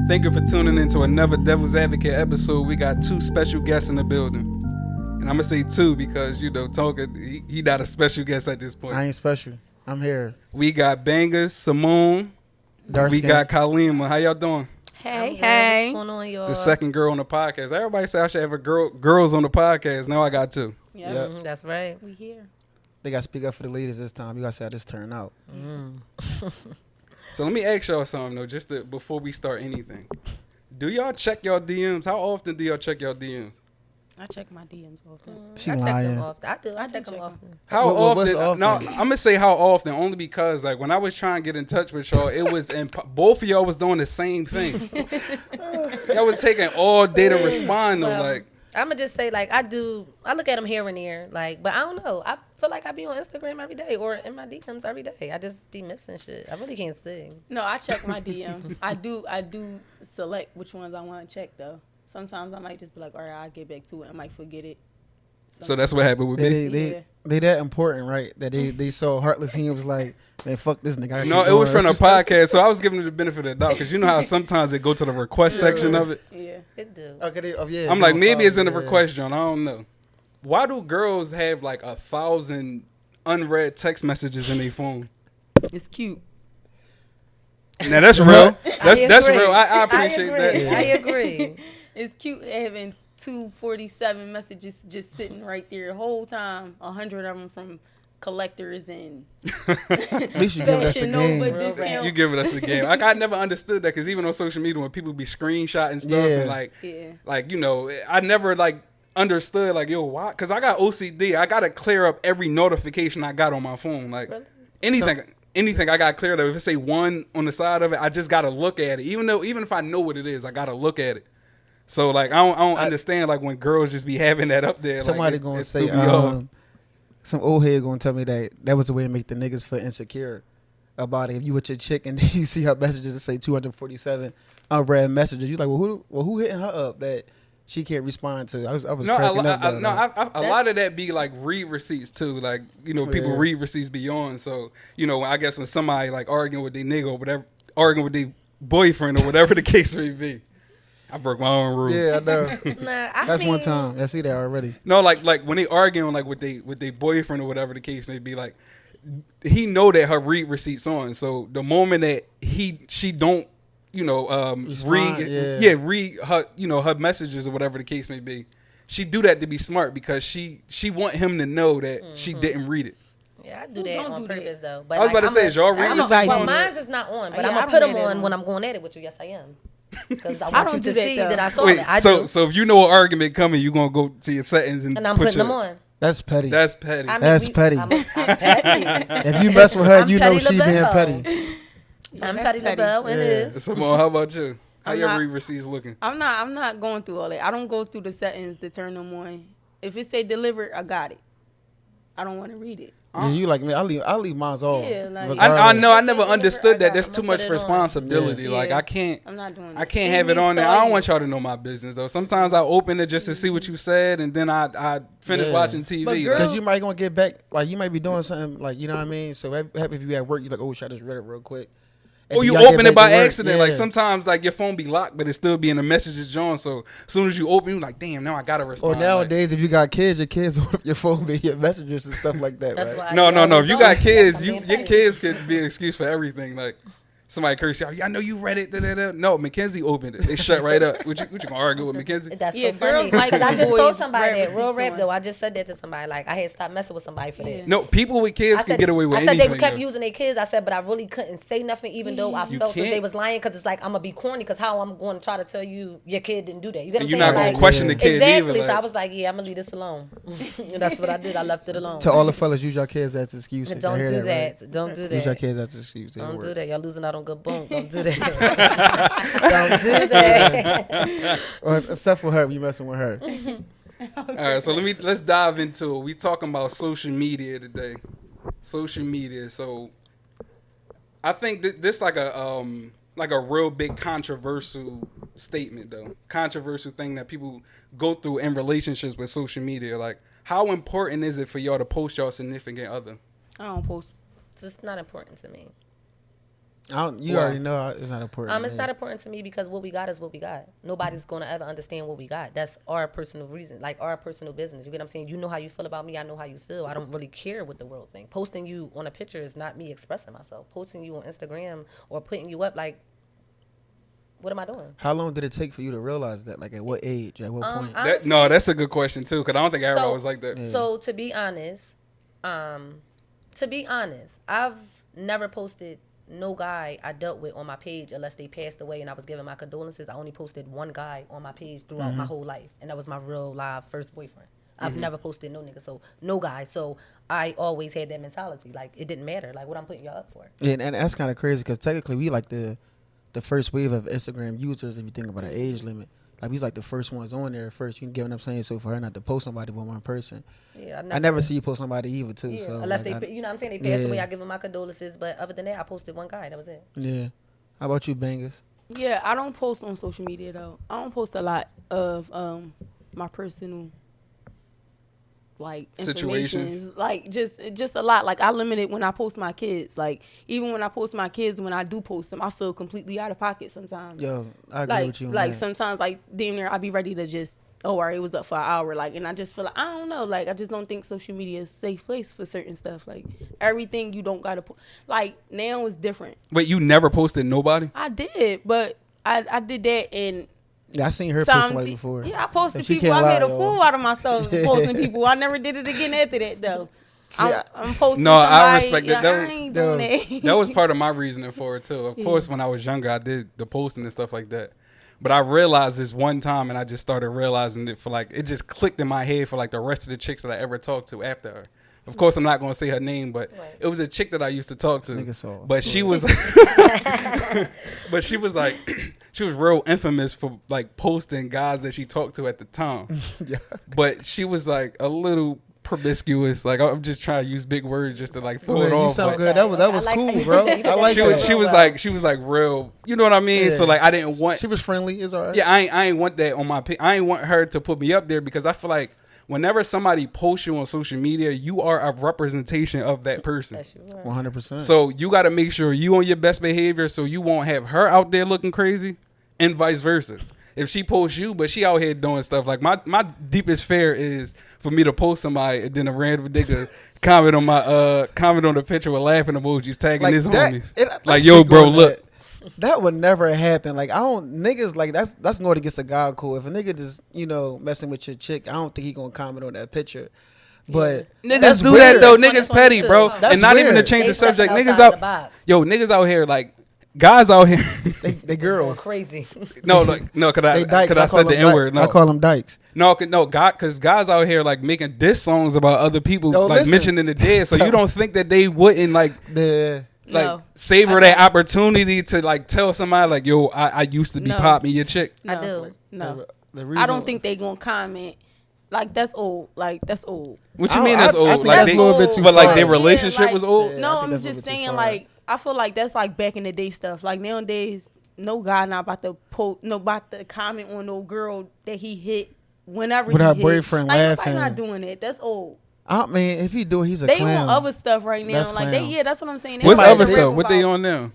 Thank you for tuning into another Devil's Advocate episode. We got two special guests in the building. And I'm going to say two because, talking, he not a special guest at this point. I ain't special. I'm here. We got Bangers, Simone. We got Kalima. How y'all doing? Hey. What's going on, y'all? The second girl on the podcast. Everybody say I should have a girls on the podcast. Now I got two. Yep. That's right. We here. They got to speak up for the leaders this time. You got to see how this turn out. So let me ask y'all something, though, before we start anything. Do y'all check y'all DMs? How often do y'all check y'all DMs? I check my DMs often. She I check lying. them often. I do. I check them often. How What's often? often? No, I'm going to say how often, only because, like, when I was trying to get in touch with y'all, it was, both of y'all was doing the same thing. Y'all was taking all day to respond, though, like. I'm going to just say, like, I look at them here and there, like, but I don't know. I feel like I be on Instagram every day or in my DMs every day. I just be missing shit. I really can't sing. No, I check my DM. I do select which ones I want to check, though. Sometimes I might just be like, all right, I'll get back to it. I might forget it. So that's what happened with me. They that important, right? That they saw Heartless. He was like, man, fuck this nigga. No, it was from a podcast, so I was giving it the benefit of the doubt because you know how sometimes they go to the request section of it. Yeah, It do. Okay, I'm like, maybe it's in the request, John. I don't know. Why do girls have like 1,000 unread text messages in their phone? it's cute. Now that's real. That's agree. real. I appreciate that. I agree. It's cute having 247 messages just sitting right there the whole time. 100 of them from collectors and At least you give us the Fashion game. Nova discount. You giving us a game. Like I never understood that because even on social media when people be screenshotting stuff and I never like understood like why? Because I got OCD. I gotta clear up every notification I got on my phone. Like anything I got cleared up. If it say one on the side of it, I just gotta look at it. Even if I know what it is, I gotta look at it. So like I don't understand like when girls just be having that up there. Somebody like, gonna say some old head gonna tell me that was the way to make the niggas feel insecure about it. If you with your chick and you see her messages that say 247 unread messages, you like, who hitting her up that she can't respond to? I was cracking up. A lot of that be like read receipts too. Like people read receipts beyond. So I guess when somebody like arguing with their nigga or whatever, arguing with their boyfriend or whatever the case may be. I broke my own rule. Yeah, I know. That's one time. I see that already. No, like when they arguing like with their boyfriend or whatever the case may be, like he know that her read receipts on. So the moment that she don't read her her messages or whatever the case may be, she do that to be smart because she want him to know that she didn't read it. Yeah, I do that on purpose though. But I was about to say, is y'all read receipts on? Well, mine is not on, but I'm gonna put them on when I'm going at it with you. Yes, I am. Because I want you to see that I saw it. So if you know an argument coming, you gonna go to your settings and I'm putting them on. That's petty. That's petty. That's petty. I'm petty. If you mess with her, you know she being petty. I'm petty LaBelle, and it is. Simone, how about you? How your read receipts looking? I'm not going through all that. I don't go through the settings to turn them on. If it say delivered, I got it. I don't want to read it. Yeah, you like me? I leave mine off. Yeah, like, I know. I never understood that. That's too much responsibility. Yeah. Like I can't. I'm not doing. I can't have it on there. I don't want y'all to know my business though. Sometimes I open it just to see what you said, and then I finish watching TV. Because you might gonna get back. Like you might be doing something. Like you know what I mean. So happy if you at work, you like, oh, shit, I just read it real quick. Or you open it by accident. Like sometimes like your phone be locked, but it still be in the messages John. So as soon as you open, you're like, damn, now I gotta respond. Or nowadays, if you got kids, your kids open up your phone, be your messages and stuff like that. That's right? why No. If you got kids, your kids could be an excuse for everything. Like somebody curse you, I know you read it. Da-da-da. No, Mackenzie opened it. They shut right up. What you gonna argue with Mackenzie? That's Yeah, so funny. girls like Because I just boys told somebody read that real receipts rap on. though. I just said that to somebody. Like I had stopped messing with somebody for that. No, people with kids can get away with anything. I said they kept though. using their kids. I said, but I really couldn't say nothing, even though I felt that they was lying. Because it's like I'm gonna be corny. Because how I'm going to try to tell you your kid didn't do that? You get what I'm saying? You're not gonna question the kid exactly. either. So I was like, yeah, I'm gonna leave this alone. And that's what I did. I left it alone. To all the fellas, use your kids as excuses. Don't do that. Right? Don't do that. Use your kids as excuses. Don't do that. Y'all losing out on good boom. Don't do that. Don't do that. Or except for her, you messing with her. All right, so let's dive into it. We talking about social media today. Social media. So I think this like a real big controversial statement though. Controversial thing that people go through in relationships with social media. Like, how important is it for y'all to post y'all significant other? I don't post. It's not important to me. You already know it's not important. It's not important to me because what we got is what we got. Nobody's gonna ever understand what we got. That's our personal reason, like our personal business. You get what I'm saying? You know how you feel about me. I know how you feel. I don't really care what the world thinks. Posting you on a picture is not me expressing myself. Posting you on Instagram or putting you up, like, what am I doing? How long did it take for you to realize that? Like, at what age? At what point? Honestly, That's a good question too, because I don't think everybody was like that. Yeah. So to be honest, I've never posted no guy I dealt with on my page unless they passed away and I was giving my condolences. I only posted one guy on my page throughout my whole life, and that was my real live first boyfriend. I've never posted no nigga, so no guy. So I always had that mentality, like it didn't matter, like what I'm putting y'all up for. Yeah, and that's kind of crazy because technically we like the first wave of Instagram users. If you think about an age limit, like we like the first ones on there first. You get what I'm saying? So for her not to post somebody but one person, Yeah, I never see you post somebody either too. Yeah, so unless like, they, you know what I'm saying, they passed away, I give them my condolences. But other than that, I posted one guy. That was it. Yeah. How about you, Bangers? Yeah, I don't post on social media though. I don't post a lot of my personal like Situations. like just a lot. Like I limit it when I post my kids. Like even when I post my kids, when I do post them, I feel completely out of pocket sometimes. Yo, I agree with you. Like man. sometimes like damn near I be ready to just it was up for an hour, like, and I just feel like I don't know, like I just don't think social media is a safe place for certain stuff. Like everything you don't gotta like now is different. Wait, you never posted nobody? I did, but I did that and. Yeah, I seen her post somebody before. Yeah, I posted If she people. can't I made a lie, fool y'all. out of myself posting people. I never did it again after that though. I'm posting. No, I somebody, respect that. I ain't doing that. That was part of my reasoning for it too. Of course, when I was younger, I did the posting and stuff like that. But I realized this one time, and I just started realizing it for like it just clicked in my head for like the rest of the chicks that I ever talked to after her. Of course, I'm not going to say her name, but it was a chick that I used to talk to. But she was, but she was like, she was real infamous for like posting guys that she talked to at the time. Yeah. But she was like a little promiscuous. Like I'm just trying to use big words just to like throw it You off. sound but good. That was like cool, how you bro. put it. I like that. She was like real. You know what I mean? Yeah. So like I didn't want. She was friendly. It's alright. Yeah, I ain't want that on my. I ain't want her to put me up there because I feel like whenever somebody posts you on social media, you are a representation of that person. 100%. So you got to make sure you on your best behavior so you won't have her out there looking crazy and vice versa. If she posts you, but she out here doing stuff, like my deepest fear is for me to post somebody and then a random nigga comment on the picture with laughing emojis tagging like his that, homies. Like, yo, bro, look. That would never happen. Like niggas like that's going against a God code. If a nigga just messing with your chick, I don't think he gonna comment on that picture. But niggas do weird. that though. Niggas petty, bro. That's and not weird. even to change They the subject. stepping Niggas outside the out, box. niggas out here like guys out here. they girls. Crazy. No, cause They dykes. I said the N word. No, I call them dykes. No, cause guys out here like making diss songs about other people, Yo, like listen. mentioning the dead. So you don't think that they wouldn't like No. savor that opportunity to like tell somebody like, yo, I used to be No. popping your chick. I do. No, The reason, I don't think they gonna comment. Like that's old. Like that's old. What you I- mean I- that's I old? think Like that's they, a little bit too but like far. their Yeah, relationship like- was old. Yeah. I No, think I'm that's a just little bit too saying far. like I feel like that's like back in the day stuff. Like nowadays, no guy not about to about to comment on no girl that he hit whenever With he her hit. boyfriend like, laughing. Nobody not doing it. That's old. I mean, if he do it, he's a They clown. want other stuff right now. That's like clown. that's what I'm saying. They What's might other be stuff? What they about- on now?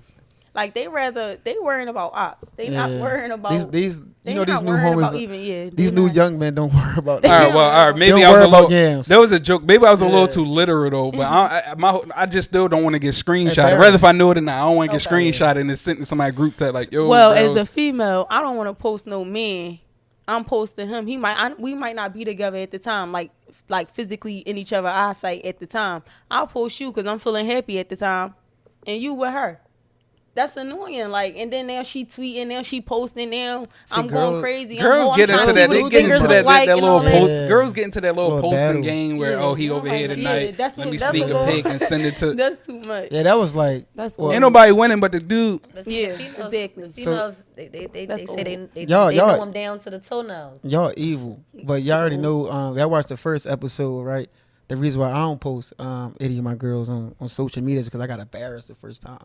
Like they worrying about ops. They not Yeah. worrying about these they you know not these new worrying about homies. even These they new not- young men don't worry about All that. right, well, all right. Maybe Don't I was worry a about little. yams. That was a joke. Maybe I was a little Yeah. too literal though. But I just still don't want to get screenshotted. Embarrassed. Rather if I know it or not, I don't want to get Okay. screenshotted and it's sent to somebody group chat like, yo. Well, bro. as a female, I don't want to post no man. I'm posting him. We might not be together at the time, like physically in each other's eyesight at the time. I'll post you because I'm feeling happy at the time, and you with her. That's annoying. Like, and then now she tweeting, now she posting, now I'm going crazy. Girls I'm get trying into to that. see They what get his fingers into that, look like that and little all that. post. Yeah. Girls get into that little Little posting battle. game where he over here tonight. that's Let me that's sneak a a little- pic and send it to. That's too much. Yeah, that was like. That's well, old. Ain't nobody winning but the dude. But see, Yeah, the females, exactly. The females, they That's say they Y'all- know them down to the toenails. Y'all evil, but y'all already know. Y'all watched the first episode, right? The reason why I don't post any of my girls on social media is because I got embarrassed the first time.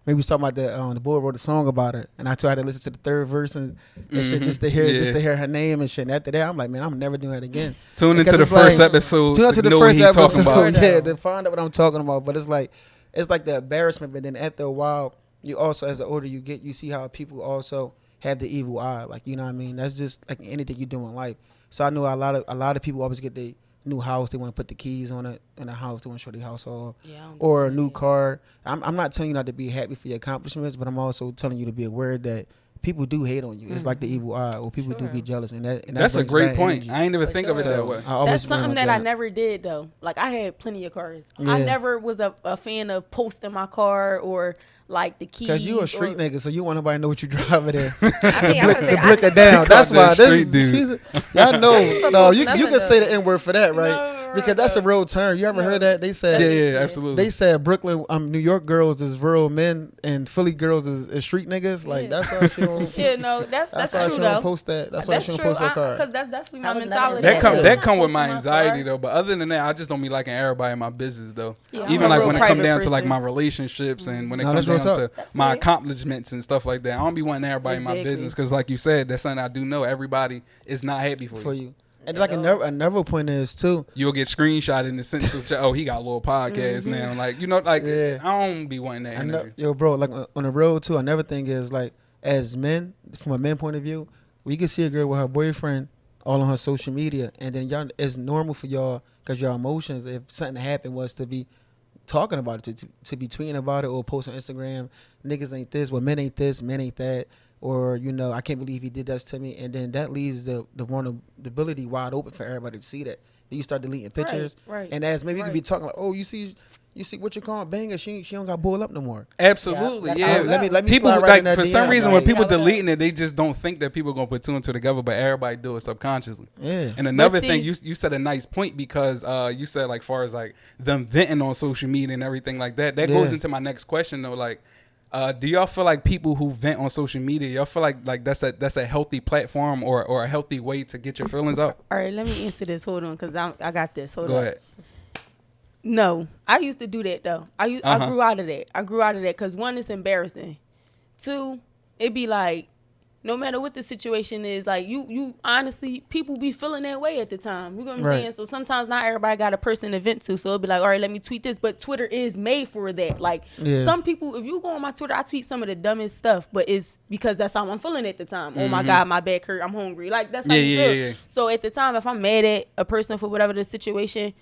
Maybe we was talking about the boy wrote a song about her, and I tried to listen to the third verse and shit just to hear her name and shit. And after that, I'm like, man, I'm never doing that again. Tune Because into the it's like- first episode. Tune into the know what first he episode, talking about. yeah, to find out what I'm talking about. But it's like the embarrassment. But then after a while, you also, as the older you get, you see how people also have the evil eye. Like, you know what I mean? That's just like anything you do in life. So I know a lot of people always get their new house. They want to put the keys on it in the house. They want to show their house off. Or a new car. I'm not telling you not to be happy for your accomplishments, but I'm also telling you to be aware that people do hate on you. It's like the evil eye, or people do be jealous, and that's a great point. Energy. I ain't even think of it that way. That's something that I never did though. Like I had plenty of cars. Yeah. I never was a fan of posting my car or like the keys. Because you a street nigga, so you want nobody to know what you driving there. I mean, I'm gonna say blick it down. That's why y'all know. No, you can say the N word for that, right? No. Because that's a real term. You ever heard that? They said, yeah, absolutely. They said Brooklyn, New York girls is real men, and Philly girls is street niggas. Like that's why she don't. Yeah, no, that's why true she though. don't post that. That's why she don't post that card. Because that's definitely my mentality. That come with my anxiety though. But other than that, I just don't be liking everybody in my business though. Yeah, even like when it come down to like my relationships and when it comes down to my accomplishments and stuff like that, I don't be wanting everybody in my business because, like you said, that's something I do know. Everybody is not happy for you. And like another point is too, you'll get screenshot in the sense of, oh, he got a little podcast now. Like, you know, like I don't be wanting that energy. Yo, bro, like on the road too, another thing is like, as men, from a man point of view, we can see a girl with her boyfriend all on her social media, and then y'all, it's normal for y'all, because your emotions, if something happened, was to be talking about it, to be tweeting about it or post on Instagram, niggas ain't this, well, men ain't this, men ain't that. Or, you know, I can't believe he did that to me. And then that leaves the vulnerability wide open for everybody to see that. Then you start deleting pictures. Right. And as maybe you could be talking like, oh, you see what you call banger, she don't got boiled up no more. Absolutely, yeah. Let me people slide right like in that for DM, some reason like, when people deleting it, they just don't think that people gonna put two and two together, but everybody do it subconsciously. Yeah. And another thing, you said a nice point because you said like far as like them venting on social media and everything like that. That goes into my next question though, like. Do y'all feel like people who vent on social media, y'all feel like that's a healthy platform or a healthy way to get your feelings out? All right, let me answer this. Hold on, because I got this. Hold on. Go ahead. No, I used to do that though. I grew out of that. I grew out of that because one, it's embarrassing. Two, it be like, no matter what the situation is, like you honestly, people be feeling that way at the time. You know what I'm saying? So sometimes not everybody got a person to vent to. So it'll be like, all right, let me tweet this. But Twitter is made for that. Like some people, if you go on my Twitter, I tweet some of the dumbest stuff, but it's because that's how I'm feeling at the time. Oh my God, my back hurt. I'm hungry. Like that's how you feel. Yeah. So at the time, if I'm mad at a person for whatever the situation,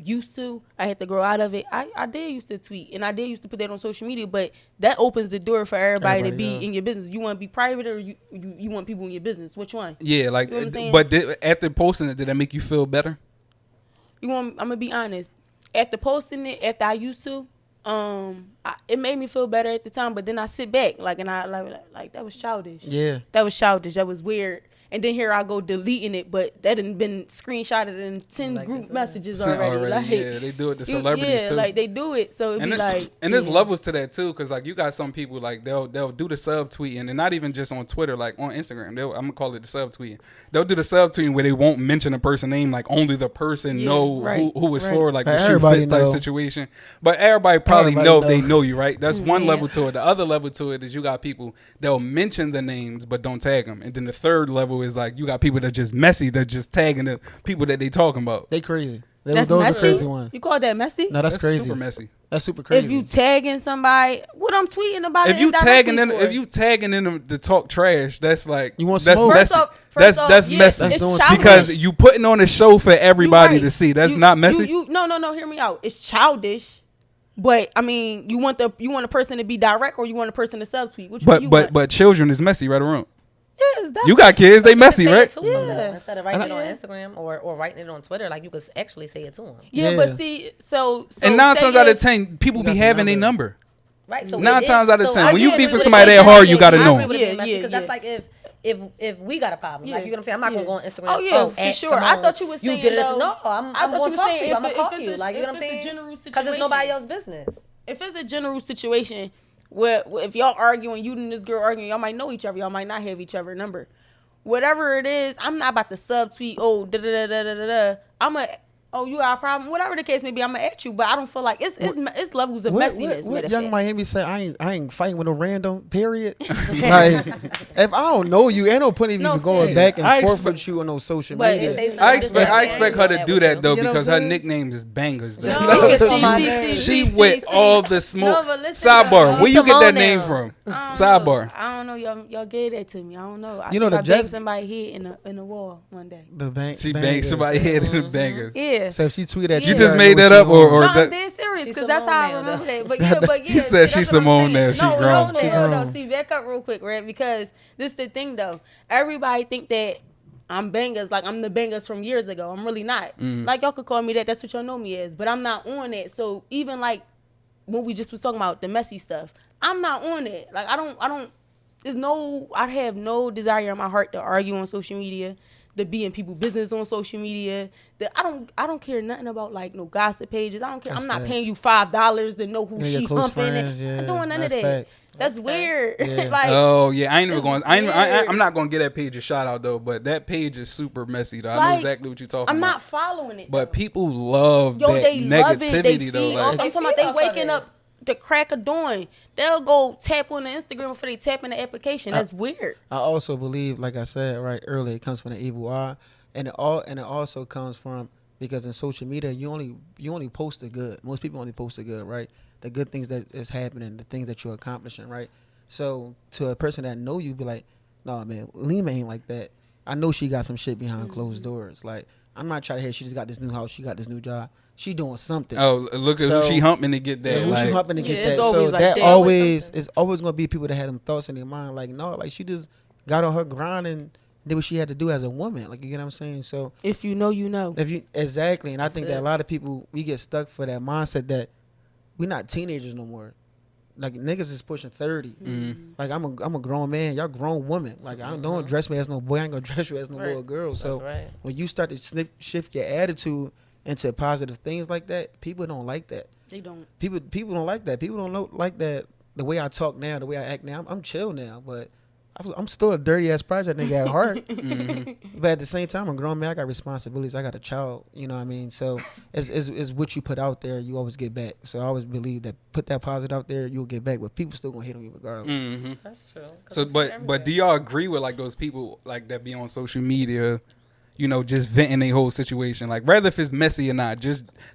used to, I had to grow out of it. I did used to tweet and I did used to put that on social media, but that opens the door for everybody to be in your business. You want to be private or you want people in your business? Which one? Yeah, like, you know but after posting it, did that make you feel better? I'm gonna be honest. After posting it, after I used to, it made me feel better at the time. But then I sit back, and I like that was childish. Yeah, that was childish. That was weird. And then here I go deleting it, but that had been screenshotted in 10 group messages already. Like, yeah, they do it to celebrities too. Like they do it, so it'd be like. And there's levels to that too, because like you got some people like they'll do the subtweeting, and not even just on Twitter, like on Instagram. I'm gonna call it the subtweeting. They'll do the subtweeting where they won't mention a person name, like only the person know who it's for, like the shoe fit type situation. But everybody probably know they know you, right? That's one level to it. The other level to it is you got people they'll mention the names but don't tag them, and then the third level is like you got people that just messy, that just tagging the people that they talking about. They crazy. That's those messy? Are crazy ones. You call that messy? No, that's crazy. Super messy. That's super crazy. If you tagging somebody, what I'm tweeting about if you tagging them to talk trash, that's like you want smoke. That's messy. That's because you putting on a show for everybody to see. That's not messy. No. Hear me out. It's childish. But I mean, you want a person to be direct or you want a person to subtweet? Which one you want? But children is messy, right or wrong? Yes, you got kids, they messy, right? Instead of writing it on Instagram or writing it on Twitter, like you could actually say it to them. Yeah, but see, so and 9 times out of 10, people be having a number. Right. So 9 times out of 10, when you beef with with somebody that hard, you gotta know. Because that's like if we got a problem, like you know what I'm saying, I'm not gonna go on Instagram. Oh yeah, for sure. Simone, I thought you were saying you did this. No, I'm gonna talk to you. I'm gonna call you. Like you know what I'm saying? Because it's nobody else's business. If it's a general situation where if y'all arguing, you and this girl arguing, y'all might know each other, y'all might not have each other's number. Whatever it is, I'm not about to subtweet. Oh, da da da da da da. oh, you got a problem, whatever the case may be, I'm gonna at you. But I don't feel like it's levels of messiness. What Young Miami say? I ain't fighting with no random. Period. Like, if I don't know you, ain't no point in even going back and forth with you on no social media. I expect her to do that though, because her nicknames is bangers. She with all the smoke. Sidebar, where you get that name from? Sidebar. I don't know. Y'all gave that to me. I don't know. You know the banged somebody head in the wall one day. She banged somebody head in the bangers. Yeah. So if she tweeted at you just made that up, or no, I'm dead serious because that's how I remember that. But yeah, he said she's Simone now. She grown. No. See, back up real quick, right? Because this is the thing though. Everybody think that I'm bangers, like I'm the bangers from years ago. I'm really not. Like y'all could call me that. That's what y'all know me as. But I'm not on it. So even like when we just was talking about the messy stuff, I'm not on it. Like I don't. I have no desire in my heart to argue on social media, to be in people's business on social media. I don't care nothing about like no gossip pages. I don't care. I'm not paying you $5 to know who she humping. I'm doing none of that. Facts. That's weird. Yeah. Like, oh yeah, I ain't even going. I'm not going to get that page a shout out though. But that page is super messy though. I know exactly what you're talking about. I'm not following it. But people love that negativity though. Like, I'm talking about they waking up the crack of dawn. They'll go tap on the Instagram before they tap in the application. That's weird. I also believe, like I said right earlier, it comes from the evil eye, and it also comes from because in social media you only post the good. Most people only post the good, right? The good things that is happening, the things that you're accomplishing, right? So to a person that know you, be like, no man, Lima ain't like that. I know she got some shit behind closed doors. Like I'm not trying to hear she just got this new house, she got this new job. She doing something. Oh, look at who she humping to get that. Yeah, who she humping to get that. So like that always is always gonna be people that had them thoughts in their mind. Like no, like she just got on her grind and did what she had to do as a woman. Like you get what I'm saying. So if you know, you know. Exactly, and I think that a lot of people we get stuck for that mindset that we're not teenagers no more. Like niggas is pushing 30. Like I'm a grown man. Y'all grown woman. Like I don't dress me as no boy. I ain't gonna dress you as no little girl. So when you start to shift your attitude into positive things like that, people don't like that. They don't. People don't like that. People don't like that. The way I talk now, the way I act now, I'm chill now, but I'm still a dirty ass project nigga at heart. But at the same time, I'm a grown man. I got responsibilities. I got a child. You know what I mean? So it's what you put out there, you always get back. So I always believe that put that positive out there, you'll get back. But people still gonna hate on you regardless. That's true. So, but do y'all agree with like those people like that be on social media? You know, just venting a whole situation. Like, rather if it's messy or not,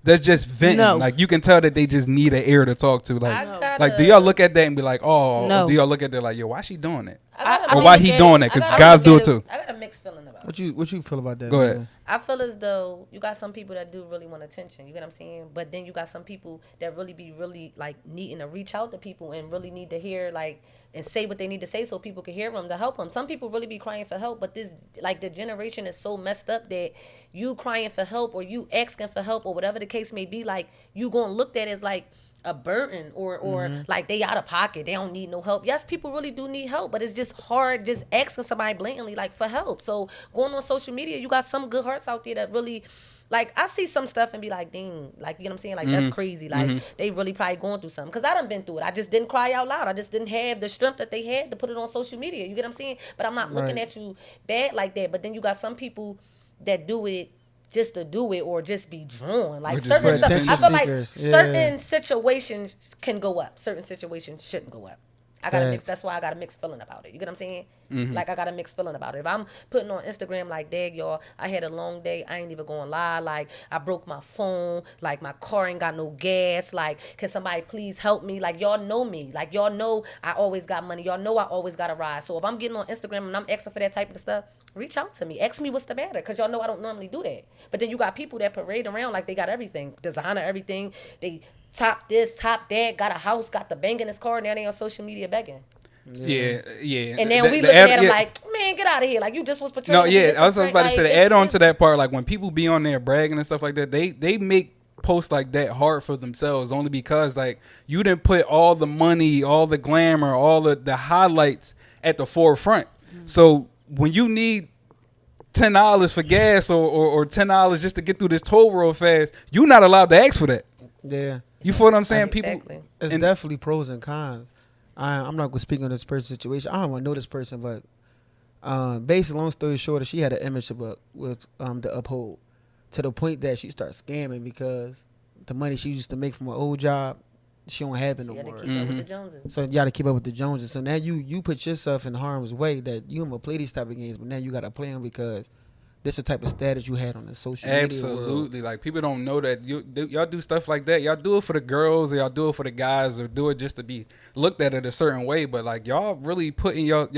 they're just venting. No. Like, you can tell that they just need an ear to talk to. Like, do y'all look at that and be like, oh, no. Or do y'all look at that like, yo, why she doing it? Or why he doing it? Because guys do it too. I got a mixed feeling about it. What you feel about that? Go ahead. I feel as though you got some people that do really want attention. You get what I'm saying? But then you got some people that really like needing to reach out to people and really need to hear like and say what they need to say so people can hear them to help them. Some people really be crying for help, but this like the generation is so messed up that you crying for help or you asking for help or whatever the case may be, like you gonna look at as like a burden or like they out of pocket, they don't need no help. Yes, people really do need help, but it's just hard just asking somebody blatantly like for help. So going on social media, you got some good hearts out there that really like I see some stuff and be like, dang, like you know what I'm saying, like that's crazy, like they really probably going through something, because I done been through it. I just didn't cry out loud. I just didn't have the strength that they had to put it on social media. You get what I'm saying? But I'm not looking at you bad like that. But then you got some people that do it just to do it or just be drawn. Like certain stuff, I feel like certain situations can go up. Certain situations shouldn't go up. I got a mix. That's why I got a mixed feeling about it. You get what I'm saying? Like I got a mixed feeling about it. If I'm putting on Instagram like, dag y'all, I had a long day. I ain't even gonna lie. Like I broke my phone. Like my car ain't got no gas. Like can somebody please help me? Like y'all know me. Like y'all know I always got money. Y'all know I always got a ride. So if I'm getting on Instagram and I'm asking for that type of stuff, reach out to me. Ask me what's the matter, because y'all know I don't normally do that. But then you got people that parade around like they got everything, designer everything. They top this, top that, got a house, got the bank in his car. Now they on social media begging. Yeah. And then we looking at him like, man, get out of here. Like you just was portraying. No, yeah. I was about to say to add on to that part, like when people be on there bragging and stuff like that, they make posts like that hard for themselves only because like you didn't put all the money, all the glamour, all the highlights at the forefront. So when you need $10 for gas or $10 just to get through this toll road fast, you're not allowed to ask for that. Yeah. You feel what I'm saying? Exactly. It's definitely pros and cons. I'm not going to speak on this person's situation. I don't want to know this person, but basically, long story short, she had an image with the Uphold. to the point that she starts scamming because the money she used to make from her old job, she don't have it no more. Keep up with the Joneses. So you got to keep up with the Joneses. So now you put yourself in harm's way that you don't play these type of games, but now you got to play them because this is the type of status you had on the social media world. Absolutely. Like, people don't know that y'all do stuff like that. Y'all do it for the girls, or y'all do it for the guys, or do it just to be looked at it a certain way. But like, y'all really putting y'all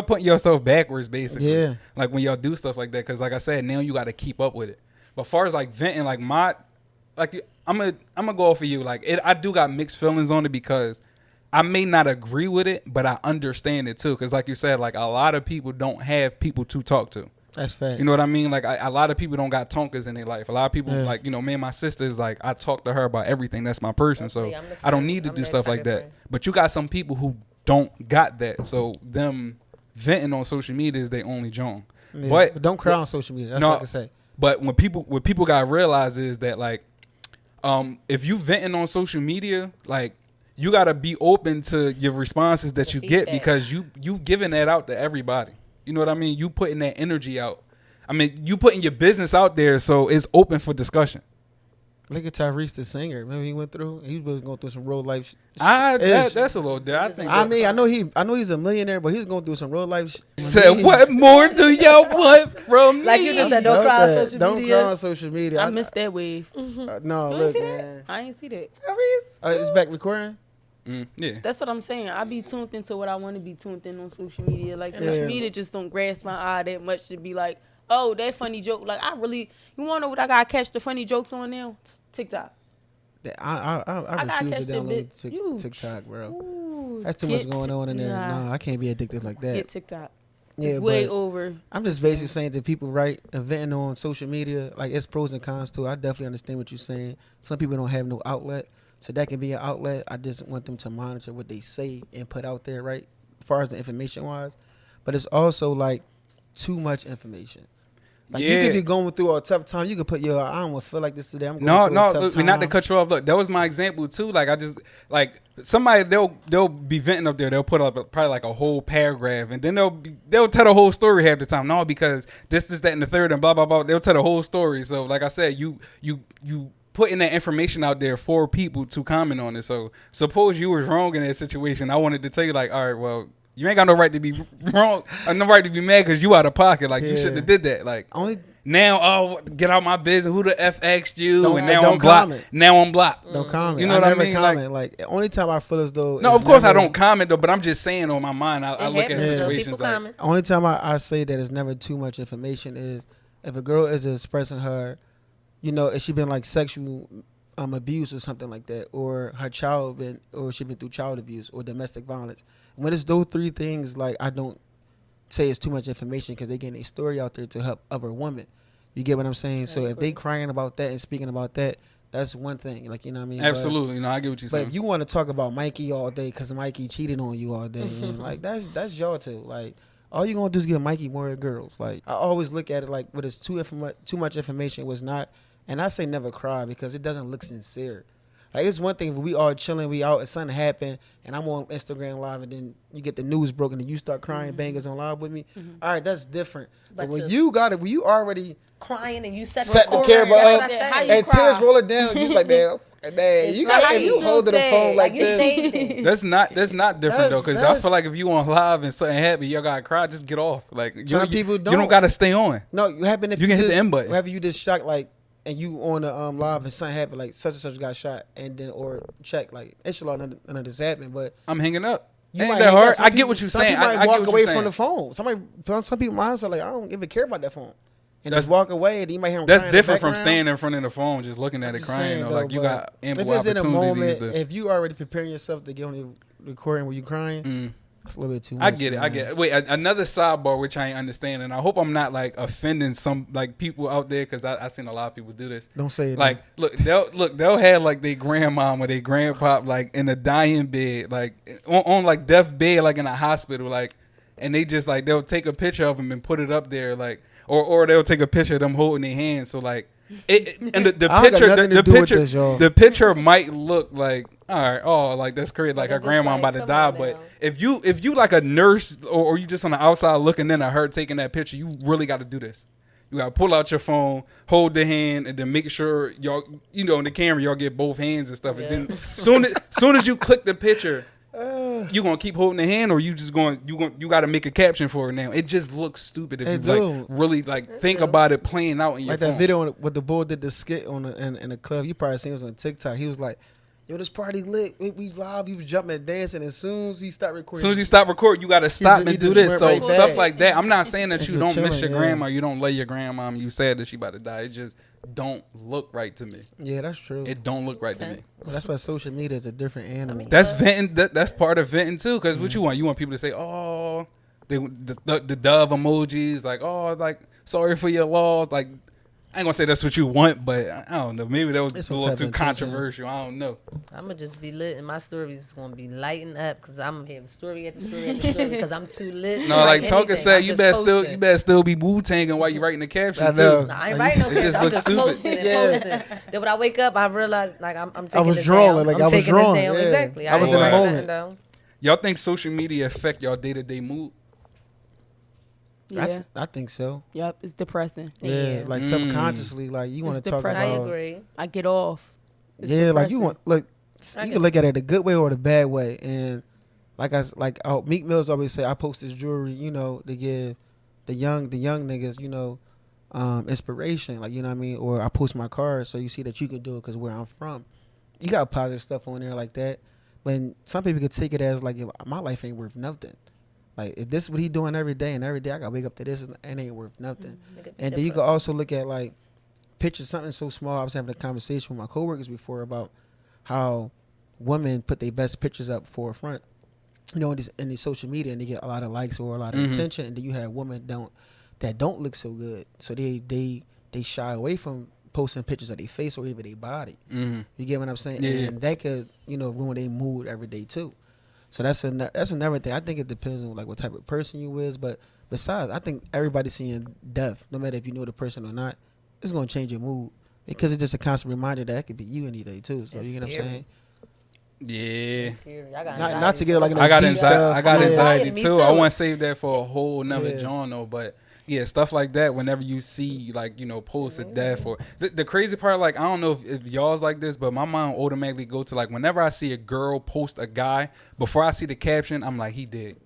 putting yourself backwards, basically. Yeah. Like, when y'all do stuff like that, because like I said, now you got to keep up with it. But as far as like venting, like I'm gonna go off of you. Like, I do got mixed feelings on it because I may not agree with it, but I understand it too. Because like you said, like, a lot of people don't have people to talk to. That's fact. You know what I mean? Like, a lot of people don't got tonkers in their life. A lot of people, like, you know, me and my sisters, like, I talk to her about everything. That's my person. So I don't need to do stuff like that. But you got some people who don't got that. So them venting on social media is their only joint. Yeah, but don't cry on social media. That's all I can say. But what people gotta realize is that, like, if you venting on social media, like, you gotta be open to your responses that you get, because you giving that out to everybody. You know what I mean? You putting that energy out. I mean, you putting your business out there, so it's open for discussion. Look at Tyrese, the singer. Remember he went through? He was going through some real life. That's a little different. I know he's a millionaire, but he's going through some real life. Said, what more do y'all want from me? Like you just said, don't cry on social media. Don't cry on social media. I missed that wave. No, look, man. I ain't see that. Tyrese, It's back recording. Yeah, that's what I'm saying. I be tuned into what I want to be tuned in on social media. Like, social media just don't grasp my eye that much to be like, oh, that funny joke. Like, you want to know what I gotta catch the funny jokes on now? TikTok. I refuse to download TikTok, bro. Ooh, that's too much going on in there. No, I can't be addicted like that. Get TikTok. Yeah, it's way over. I'm just basically saying to people, right, venting on social media, like, it's pros and cons too. I definitely understand what you're saying. Some people don't have no outlet. So that can be an outlet. I just want them to monitor what they say and put out there, right, as far as the information-wise. But it's also, like, too much information. Like, you could be going through a tough time. You could put I don't feel like this today. I'm going through a tough time. Not to cut you off. Look, that was my example, too. Like, I just, like, somebody, they'll be venting up there. They'll put up probably, like, a whole paragraph. And then they'll tell the whole story half the time. No, because this, that, and the third, and blah, blah, blah. They'll tell the whole story. So, like I said, you putting that information out there for people to comment on it. So suppose you was wrong in that situation. I wanted to tell you, like, all right, well, you ain't got no right to be wrong or no right to be mad because you out of pocket. Like, you shouldn't have did that. Like, now, get out my business. Who the F asked you? And now I'm blocked. Now I'm blocked. Don't comment. You know what I mean? Comment. Like, only time I feel as though. No, of course I don't comment, though, but I'm just saying on my mind, I look at situations like. Only time I say that it's never too much information is if a girl is expressing her, you know, if she been like sexual abuse or something like that, or her child she been through child abuse or domestic violence. When it's those three things, like, I don't say it's too much information because they getting a story out there to help other women. You get what I'm saying? So if they crying about that and speaking about that, that's one thing. Like, you know what I mean? Absolutely. I get what you're saying. But if you want to talk about Mikey all day because Mikey cheated on you all day, and like, that's y'all too. Like, all you gonna do is give Mikey more girls. Like, I always look at it like, when it's too much information, it was not. And I say never cry because it doesn't look sincere. Like, it's one thing if we all chilling, we out, and something happened, and I'm on Instagram Live, and then you get the news broken, and you start crying, bangers on live with me. All right, that's different. But when you got it, when you already crying and you set the camera up, and tears rolling down, you like, man, you got to you holding the phone like this. That's not different though, because I feel like if you on live and something happen, you gotta cry, just get off. Like, some people don't. You don't gotta stay on. No, you happen if you can hit the end button. Have you just shocked, like, and you on the live and something happened, like such and such got shot, and then or check, like, inshallah none of this happened, but I'm hanging up. Ain't that hard? I get what you're saying. Some people might walk away from the phone. Some people might say, like, I don't even care about that phone, and just walk away. And you might hear them. That's different from standing in front of the phone, just looking at it, crying. Though, like, you got ample opportunities. If it's in a moment, if you already preparing yourself to get on the recording where you crying. It's a little bit too much. I get it. Wait, another sidebar which I ain't understand, and I hope I'm not like offending some like people out there because I seen a lot of people do this. Don't say it. Like, they'll have like their grandmom or their grandpa like in a dying bed, like on like death bed, like in a hospital, like, and they just like they'll take a picture of them and put it up there, like, or they'll take a picture of them holding their hands, so like. And the picture might look like, all right, oh, like that's crazy, like her grandma about to die. But if you like a nurse or you just on the outside looking in at her taking that picture, you really got to do this. You gotta pull out your phone, hold the hand, and then make sure y'all, in the camera, y'all get both hands and stuff. Yeah. And then soon as you click the picture, you gonna keep holding the hand, or you gotta make a caption for it now. It just looks stupid if you really think about it playing out in your phone. That video with the bull did the skit in the club. You probably seen it on TikTok. He was like, yo, this party lit. We live. He was jumping and dancing. As soon as he stopped recording, you got to stop and do this. So stuff like that. I'm not saying that you don't miss your grandma. You don't lay your grandma. You sad that she about to die. It just don't look right to me. Yeah, that's true. It don't look right to me. Well, that's why social media is a different animal. That's venting. That's part of venting too. Because what you want? You want people to say, oh, the dove emojis. Like, oh, like, sorry for your loss. Like, I ain't gonna say that's what you want, but I don't know. Maybe that was a little too controversial. I don't know. I'm gonna just be lit, and my stories is gonna be lighting up because I'm gonna have a story at the story at the story because I'm too lit. No, like Tonka said, you better still be Wu-Tanging while you writing the caption too. No, I ain't writing no caption. I'm just posting and posting. Then when I wake up, I realize like I'm taking. I was drawing, like I was drawing. Yeah. Exactly. I was in the moment. Y'all think social media affect y'all day-to-day mood? Yeah, I think so. Yep, it's depressing. Yeah, like subconsciously, like you want to talk about. I agree. I get off. It's depressing. Like you can look at it the good way or the bad way, and Meek Mill's always say, I post this jewelry, to give the young niggas, inspiration, like what I mean, or I post my card so you see that you can do it because where I'm from, you got positive stuff on there like that. When some people could take it as like my life ain't worth nothing. Like, if this is what he doing every day, and every day I got to wake up to this, and it ain't worth nothing. And then you can also look at, like, pictures, something so small. I was having a conversation with my coworkers before about how women put their best pictures up forefront, in these social media, and they get a lot of likes or a lot of attention. And then you have women that don't look so good. So they shy away from posting pictures of their face or even their body. You get what I'm saying? Yeah. And that could, ruin their mood every day, too. So that's another thing. I think it depends on like what type of person you is, but besides, I think everybody seeing death, no matter if you know the person or not, it's gonna change your mood because it's just a constant reminder that it could be you any day too. So you know what I'm saying? Yeah. Not to get like I got anxiety too. I want to save that for a whole nother genre, but. Yeah, stuff like that. Whenever you see, posts of death or the crazy part, I don't know if y'all's like this, but my mind automatically go to whenever I see a girl post a guy, before I see the caption, I'm like, he dead.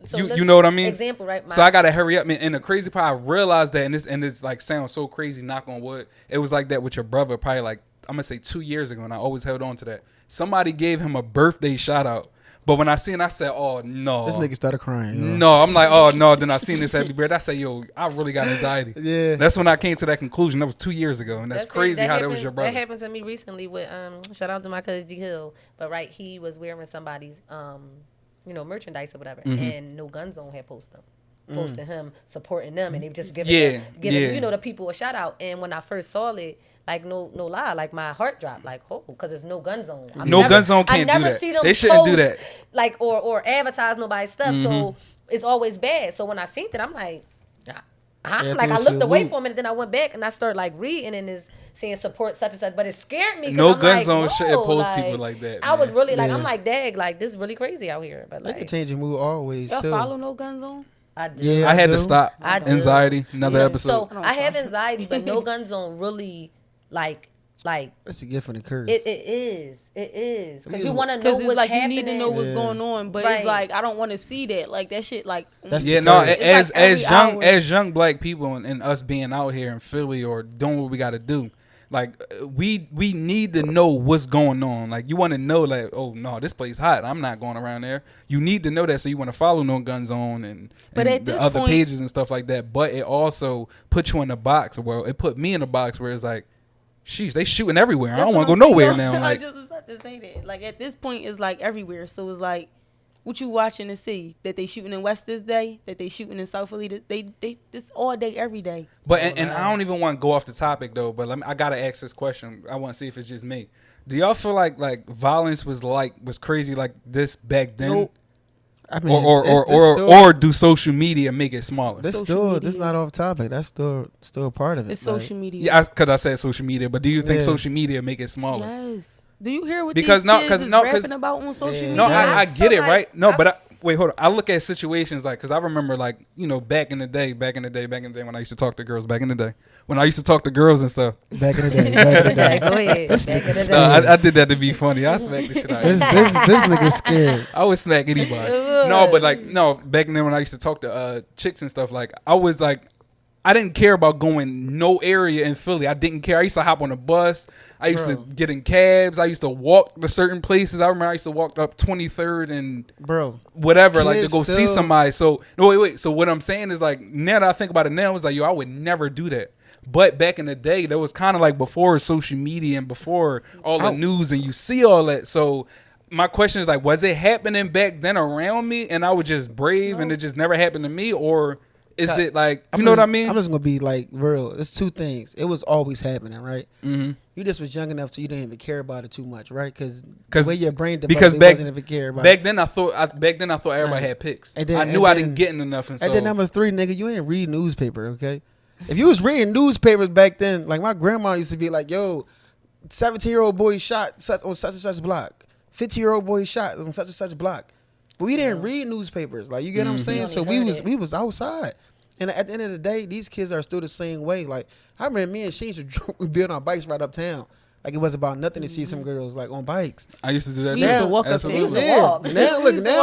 So you know what I mean? Example, right? So I gotta hurry up. And the crazy part, I realized that, and it's sounds so crazy. Knock on wood. It was like that with your brother, probably I'm gonna say 2 years ago, and I always held on to that. Somebody gave him a birthday shout out. But when I seen, I said, "Oh no!" This nigga started crying. Yo. No, I'm like, "Oh no!" Then I seen this happy birthday. I said, "Yo, I really got anxiety." Yeah, that's when I came to that conclusion. That was 2 years ago, and that's crazy how that was your brother. That happened to me recently with shout out to my cousin G Hill. But he was wearing somebody's merchandise or whatever, and No Gun Zone had posted him supporting them, and they were just giving the people a shout out. And when I first saw it. No lie, my heart dropped, because it's No Gun Zone. Gun Zone can't do that. See them they shouldn't do that. Or advertise nobody's stuff, so it's always bad. So when I seen it, I'm like, I looked away for a minute, then I went back and I started reading and it's saying support such and such, but it scared me. No Gun Zone shouldn't post people like that. I was really I'm like, dag, this is really crazy out here. But it can change your mood always. Y'all too. Follow No Gun Zone? I do. Yeah, I had to stop. Anxiety. Another episode. So I have anxiety, but No Gun Zone really. That's a gift from the curse. It is because you want to know what's happening. You need to know what's going on, but it's I don't want to see that. That shit. As young black people and us being out here in Philly or doing what we got to do, we need to know what's going on. You want to know oh no, this place hot. I'm not going around there. You need to know that, so you want to follow No Gun Zone and the other pages and stuff like that. But it also puts you in a box. Well, it put me in a box where it's sheesh, they shooting everywhere. I don't want to go nowhere now. I just was about to say that. At this point, it's everywhere. So it's what you watching to see that they shooting in West this day, that they shooting in South Philly. They this all day, every day. But and I don't even want to go off the topic though. But I gotta ask this question. I want to see if it's just me. Do y'all feel like violence was crazy like this back then? Nope. I mean, or do social media make it smaller? This not off topic. That's still a part of it. It's social media. Yeah, because I said social media. But do you think social media make it smaller? Yes. Do you hear what these kids is rapping about on social media? No, I get it, right? No, but wait, hold on. I look at situations like, because I remember like, back in the day when I used to talk to girls, when I used to talk to girls and stuff. Back in the day. Go ahead. Back in the day. No, I did that to be funny. I smacked the shit out of you. This nigga scared. I would smack anybody. No, but like, back then when I used to talk to chicks and stuff, like, I was like, I didn't care about going no area in Philly. I didn't care. I used to hop on a bus. I used to get in cabs. I used to walk to certain places. I remember I used to walk up 23rd and whatever, like to go see somebody. So no, wait. So what I'm saying is like, now that I think about it now, it's like, yo, I would never do that. But back in the day, that was kind of like before social media and before all the news, and you see all that. So my question is like, was it happening back then around me, and I was just brave, and it just never happened to me, or is it like, you know what I mean? I'm just gonna be like real. It's two things. It was always happening, right? Mm-hmm. You just was young enough so you didn't even care about it too much, right? Because the way your brain developed, because you wasn't even care about back it. then I thought everybody had pics. And then, I knew I didn't get enough, and then number 3, nigga, you ain't read newspaper, okay? If you was reading newspapers back then, like my grandma used to be like, yo, 17-year-old boy shot on such and such block, 15-year-old boy shot on such and such block. But we didn't read newspapers, like, you get what I'm saying? So we was outside. And at the end of the day, these kids are still the same way. Like, I remember me and she used to be on our bikes right uptown. Like, it was about nothing to see some girls, like, on bikes. I used to do that. We used to walk up Now,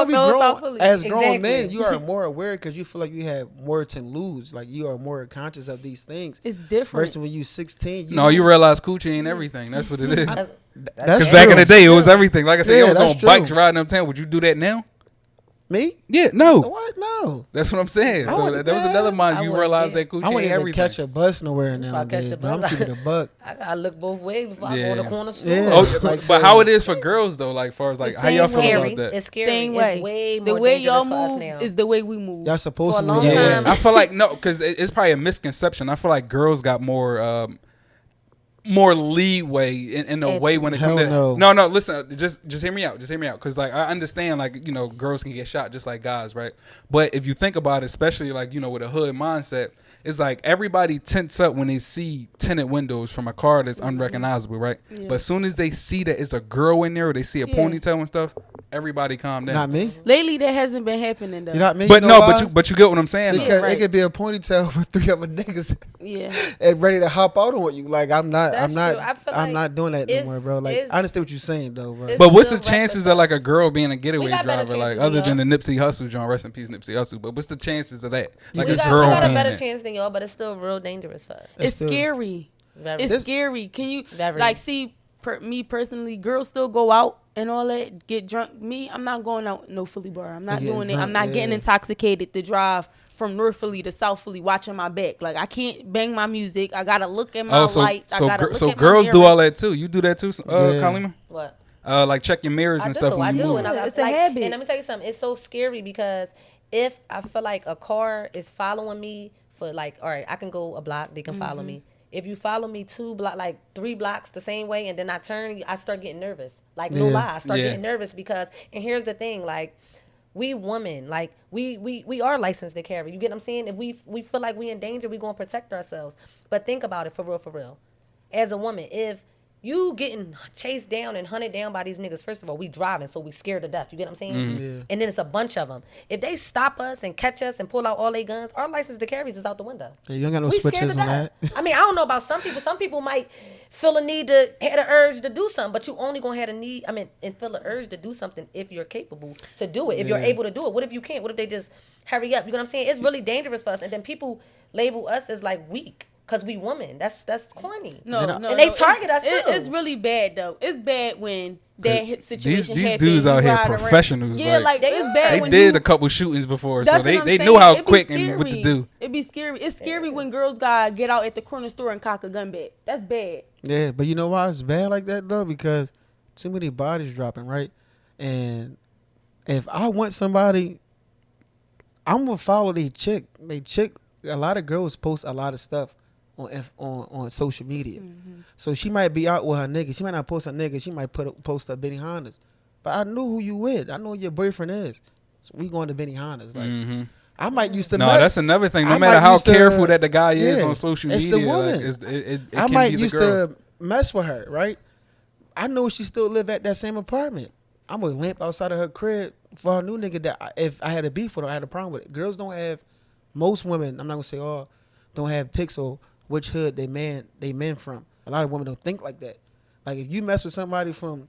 We grown, as grown Exactly. men, you are more aware because you feel like you have more to lose. Like, you are more conscious of these things. It's different. Versus when you 16. You realize coochie ain't everything. That's what it is. That's Because back in the day, it was everything. Like I said, I was that's on true. bikes riding uptown. Would you do that now? Me? Yeah, no. What? No. That's what I'm saying. So that was another mind. You realize that coochie I wouldn't ain't even everything. catch a bus nowhere nowadays. the But I'm bus. keeping it a buck. I gotta look both ways before I Yeah. go to the corner store. Yeah. Oh, Like, but so- how it is for girls though? Like, far as like, The how y'all same feel way. about that? It's scary. Same It's way. way The more way dangerous y'all for us move now. is the way we move. Y'all supposed For to a move long that time. way. I feel like no, because it's probably a misconception. I feel like girls got more leeway in a way when it comes to Hell no. Listen, just hear me out. Because like I understand, like girls can get shot just like guys, right? But if you think about it, especially like with a hood mindset, it's like everybody tense up when they see tinted windows from a car that's unrecognizable, right? Yeah. But as soon as they see that it's a girl in there, or they see a ponytail and stuff, everybody calm down. Not me. Lately, that hasn't been happening though. You not me. But you know no, why? but you get what I'm saying. though. Because right. it could be a ponytail with 3 other niggas Yeah. and ready to hop out on you. Like I'm not That's true. I feel I'm like not doing that no it's- more, bro. Like it's- I understand what you're saying though, bro. it's- But what's the still chances reckless, of like a girl being a getaway We got better driver, like chances other than than the Nipsey Hussle, John, rest in peace, Nipsey Hussle? But what's the chances of that? Like we a got, girl we got a being better there? chance than y'all, but it's still real dangerous for us. It's still- scary. Very. It's scary. Can you Very. like see me personally? Girls still go out and all that, get drunk. Me, I'm not going out no Philly bar. I'm not Getting doing it. drunk, I'm not getting yeah. intoxicated to drive from North Philly to South Philly, watching my back. Like I can't bang my music. I gotta look at my lights. I gotta look at my girls do mirrors. all that too. You do that too, Kalima? What? Like check your mirrors and stuff when you move. And It's a habit. And let me tell you something. It's so scary because if I feel like a car is following me for like, all right, I can go a block, they can follow me. If you follow me 3 blocks the same way, and then I turn, I start getting nervous. Like no Yeah. lie, I start Yeah. getting nervous because. And here's the thing, like. We women, like we are licensed to carry. You get what I'm saying? If we feel like we in danger, we gonna protect ourselves. But think about it for real. As a woman, if you getting chased down and hunted down by these niggas, first of all, we driving, so we scared to death. You get what I'm saying? Yeah. And then it's a bunch of them. If they stop us and catch us and pull out all their guns, our license to carry is out the window. Yeah, you ain't got no We scared switches to on death. that. I mean, I don't know about some people. Some people might feel a need to have the urge to do something, but you only gonna have a need. I mean, and feel the urge to do something if you're capable to do it. If you're Yeah. able to do it. What if you can't? What if they just hurry up? You know what I'm saying? It's really dangerous for us, and then people label us as like weak because we women. That's corny. No, And no, and they no. target us, It's- too. It's really bad though. It's bad when that situation these happens. dudes you out here ride around. professionals, Yeah, like, like They it's are. bad They when did you, a couple shootings before, so That's they what I'm know saying. how It be quick and what to scary. do. It be scary. It's scary when girls gotta get out at the corner store and cock a gun back. That's bad. Yeah, but you know why it's bad like that though? Because too many bodies dropping, right? And if I want somebody, I'm gonna follow they chick. A lot of girls post a lot of stuff on social media. So she might be out with her nigga. She might not post her nigga. She might post her Benny Hondas. But I know who you with. I know who your boyfriend is. So we going to Benny Hondas. Like I might used to. No, met- that's another thing. No I matter might how used to- careful that the guy is yeah, on social it's media, the woman. like, it I can might be the used girl. to mess with her, right? I know she still live at that same apartment. I'm gonna lamp outside of her crib for a new nigga that if I had a beef with her, I had a problem with it. Girls don't have, most women, I'm not gonna say all, don't have pics or which hood they men from. A lot of women don't think like that. Like if you mess with somebody from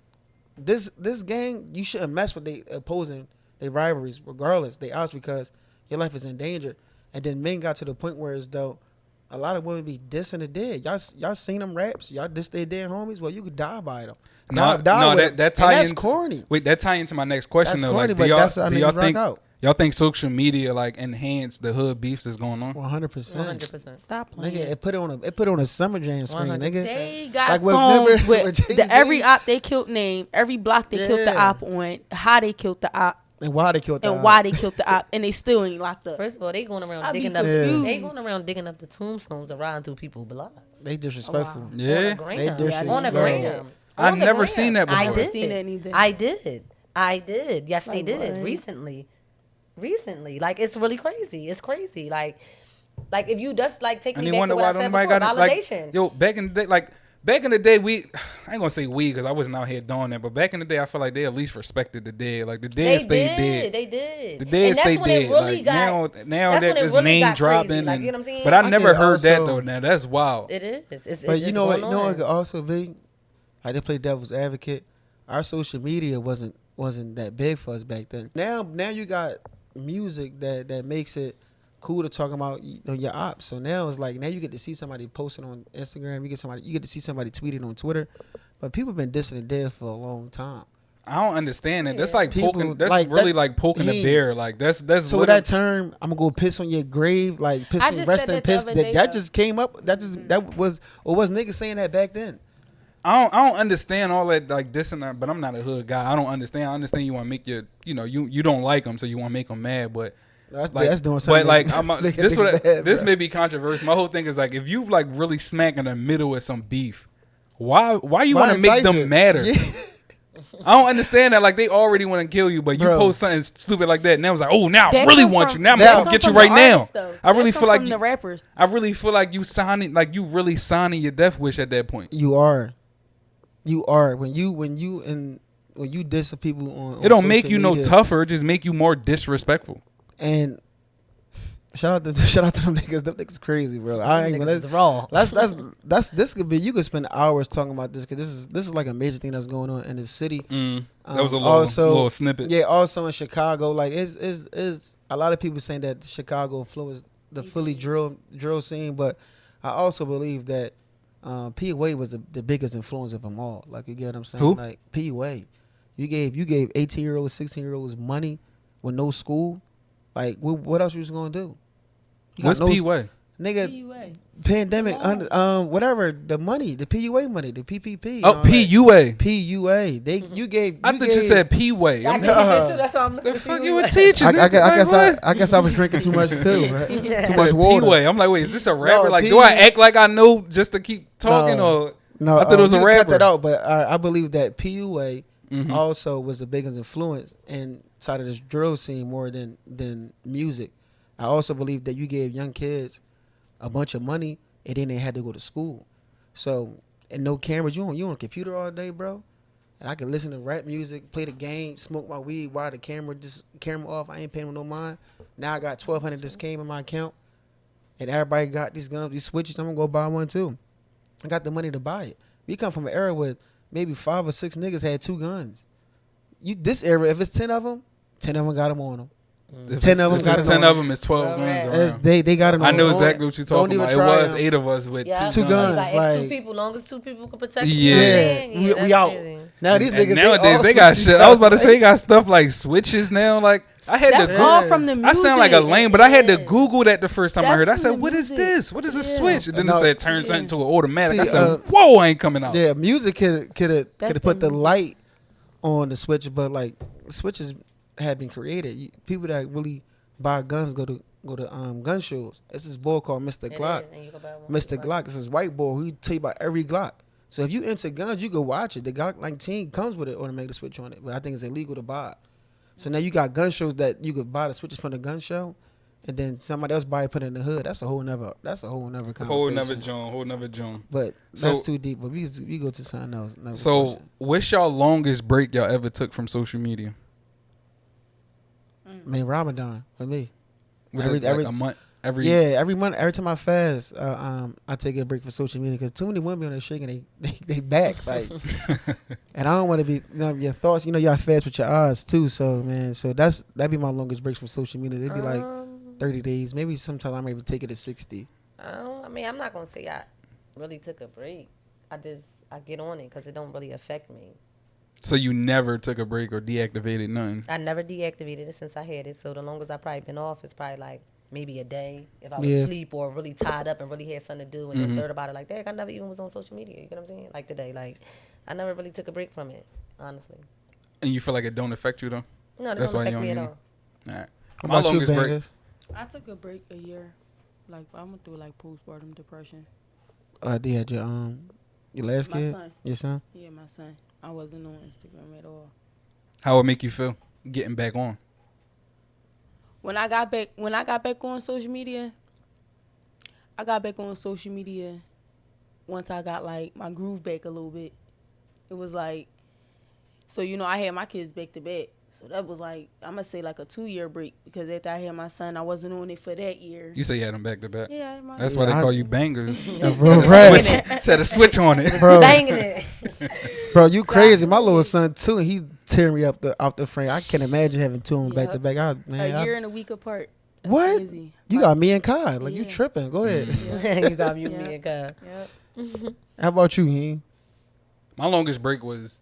this gang, you shouldn't mess with they opposing their rivalries regardless. They odds because your life is in danger. And then men got to the point where as though a lot of women be dissing the dead. Y'all seen them raps? Y'all diss their dead homies? Well, you could die by them. No, that tie that's into, corny. Wait, that tie into my next question That's though. corny, Like, but that's how niggas rock out. y'all think social media like enhance the hood beefs that's going on? 100%. 100%. Stop playing. Nigga, it put on a summer jam screen, 100%. nigga. They got Like, songs remember with with Jay-Z? every op they killed name, every block they killed the Yeah. op on, how they killed the op, And why they killed and why they killed the op, and they still ain't locked up. First of all, they going around I be digging up. confused. They going around digging up the tombstones and riding through people's blood. They disrespectful. Oh, wow. Yeah. On a They gram. disrespectful. On a gram. I've On the never gram. seen that before. I Never did. seen that neither. I did. Yes, they Like did. what? Recently. Like, it's really crazy. It's crazy. Like if you just like take And me they back wonder to what why I said nobody before, got it. Like, validation. yo, back in the day, we, I ain't gonna say we because I wasn't out here doing that, but back in the day, I feel like they at least respected the dead. Like the dead stayed dead. They did. The dead And that's stayed when it dead. really Like got, now that's that when it this really name got dropping, crazy. Like, and, you know what I'm saying? but I I never think heard that also- though. Now that's wild. It is. But you know what? It's You know what going could on. also be? Like they play devil's advocate. Our social media wasn't that big for us back then. Now you got music that makes it cool to talk about your ops. So now it's like now you get to see somebody posting on Instagram. You get to see somebody tweeting on Twitter. But people been dissing the dead for a long time. I don't understand it. That's Yeah. like People, poking. That's like, really that- like poking the bear. Like that's. So with literally- that term, I'm gonna go piss on your grave, like I pissing, just rest said in that the piss. other day, That though. just came up. That was niggas saying that back then. I don't understand all that like this and that, but I'm not a hood guy. I don't understand. I understand you want to make you don't like them, so you want to make them mad, but That's, like, that's doing something. but like make a this nigga mad, this bro. may be controversial. My whole thing is like if you like really smack in the middle of some beef, why you want to make them Tyson? madder? Yeah. I don't understand that. Like they already want to kill you, but you Bro. post something stupid like that, and then it's like, oh, now I That really come want from- you. Now I'm that gonna come get you from right the now. artists, though. I really That feel come like from you, the rappers. I really feel like you signing, like you really signing your death wish at that point. You are when you diss the people on It don't make social you no media, tougher. It just make you more disrespectful. And shout out to them niggas. Them niggas crazy, bro. I ain't Niggas gonna. is raw. That's this could be. You could spend hours talking about this because this is like a major thing that's going on in the city. That was a little snippet. Yeah, also in Chicago, like is a lot of people saying that Chicago influenced the Philly drill scene, but I also believe that P. Wade was the biggest influence of them all. Like you get what I'm saying? Who? Like P. Wade, you gave 18-year-olds, 16-year-olds money with no school. Like what else you was gonna do? You got What's no P-Way? Nigga, PUA. pandemic, whatever the money, the PUA money, the PPP. Oh, P-U-A. PUA. You gave. I thought you said P-Way. I I'm get like, it too. That's why I'm looking the for fuck you. you were teaching? I guess I was drinking too much too. Too much water. P-Way. I'm like, wait, is this a rapper? No, like, P- do I act like I know just to keep talking, No. or No, I thought it was you a can rapper. Cut that out, but I believe that PUA Mhm. also was the biggest influence inside of this drill scene more than music. I also believe that you gave young kids a bunch of money and then they had to go to school. So and no cameras, you on a computer all day, bro. And I can listen to rap music, play the game, smoke my weed while the camera off. I ain't paying with no mind. Now I got 1,200 just came in my account, and everybody got these guns, these switches. I'm gonna go buy one too. I got the money to buy it. We come from an era where maybe 5 or 6 niggas had 2 guns. This era, if it's 10 of them, 10 of them got them on them. If 10 of them if got it's it 10 on. of them, it's 12 Well, guns right. around. They got it on. I know Don't- exactly what you're don't talking even about. It try was 'em. 8 of us with Yeah, Two two guns. Like, like- if 2 people, long as 2 people can protect Yeah. you. Yeah, we that's out. crazy. Now these And niggas nowadays they all got switching shit. I was about to up. say they got stuff like switches now. Like I had That's to. all Yeah. from the I music. sound like a lame, but I had to Yeah. Google that the first time I That's heard it. I from said, the "What is music. this? What is a Yeah. switch?" And then No. it said turn something into an automatic. I See, said, "Whoa, I ain't coming out." Yeah, music could That's have put the the music. light on the switch, but like switches have been created. People that really buy guns go to gun shows. It's this boy called Mr. It Glock. is, and you can buy one. Mr. Glock. It's this white boy who tell you about every Glock. So if you into guns, you go watch it. The Glock 19 comes with it or to make the switch on it, but I think it's illegal to buy it. So now you got gun shows that you could buy the switches from the gun show, and then somebody else buy it, put it in the hood. That's a whole nother conversation. Whole nother John. But So- that's too deep. But we go to something else. another So, question. what's y'all longest break y'all ever took from social media? Made Ramadan for me. Every a month. Every month, every time I fast, I take a break for social media because too many women on there shaking they back like, and I don't want to be your thoughts. Y'all fast with your eyes too, so man, that'd be my longest breaks from social media. It'd be like 30 days, maybe sometimes I might take it to 60. I mean, I'm not gonna say I really took a break. I get on it because it don't really affect me. So you never took a break or deactivated nothing? I never deactivated it since I had it. So the longest I probably been off is probably like maybe a day if I was asleep or really tied up and really had something to do and then thought about it like that. I never even was on social media. You know what I'm saying? Like today, like I never really took a break from it, honestly. And you feel like it don't affect you though? No, it don't affect me at all. All right. My longest break. I took a break a year. Like I went through like postpartum depression. They had your last kid? Son. Your son? Yeah, my son. I wasn't on Instagram at all. How it make you feel getting back on? When I got back on social media, once I got like my groove back a little bit. It was like, so I had my kids back to back. So that was like, I'm going to say like a 2-year break because after I had my son, I wasn't on it for that year. You say you had them back to back? Yeah, I had my That's why they call you bangers. She Right. had a switch on it. Bro. Banging it. Bro, you crazy. My little son too, and he tearing me up off the frame. I can't imagine having two of them back to back. A year and a week apart. That's what? Crazy. You got me and Kai. Like you tripping. Go ahead. You got me and Kai. Yep. How about you, Heen? My longest break was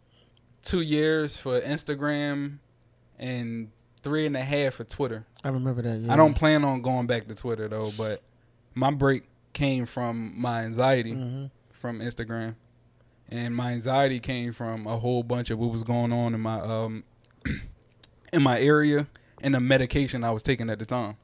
2 years for Instagram and 3.5 for Twitter. I remember that. Yeah. I don't plan on going back to Twitter though, but my break came from my anxiety from Instagram, and my anxiety came from a whole bunch of what was going on in my in my area and the medication I was taking at the time.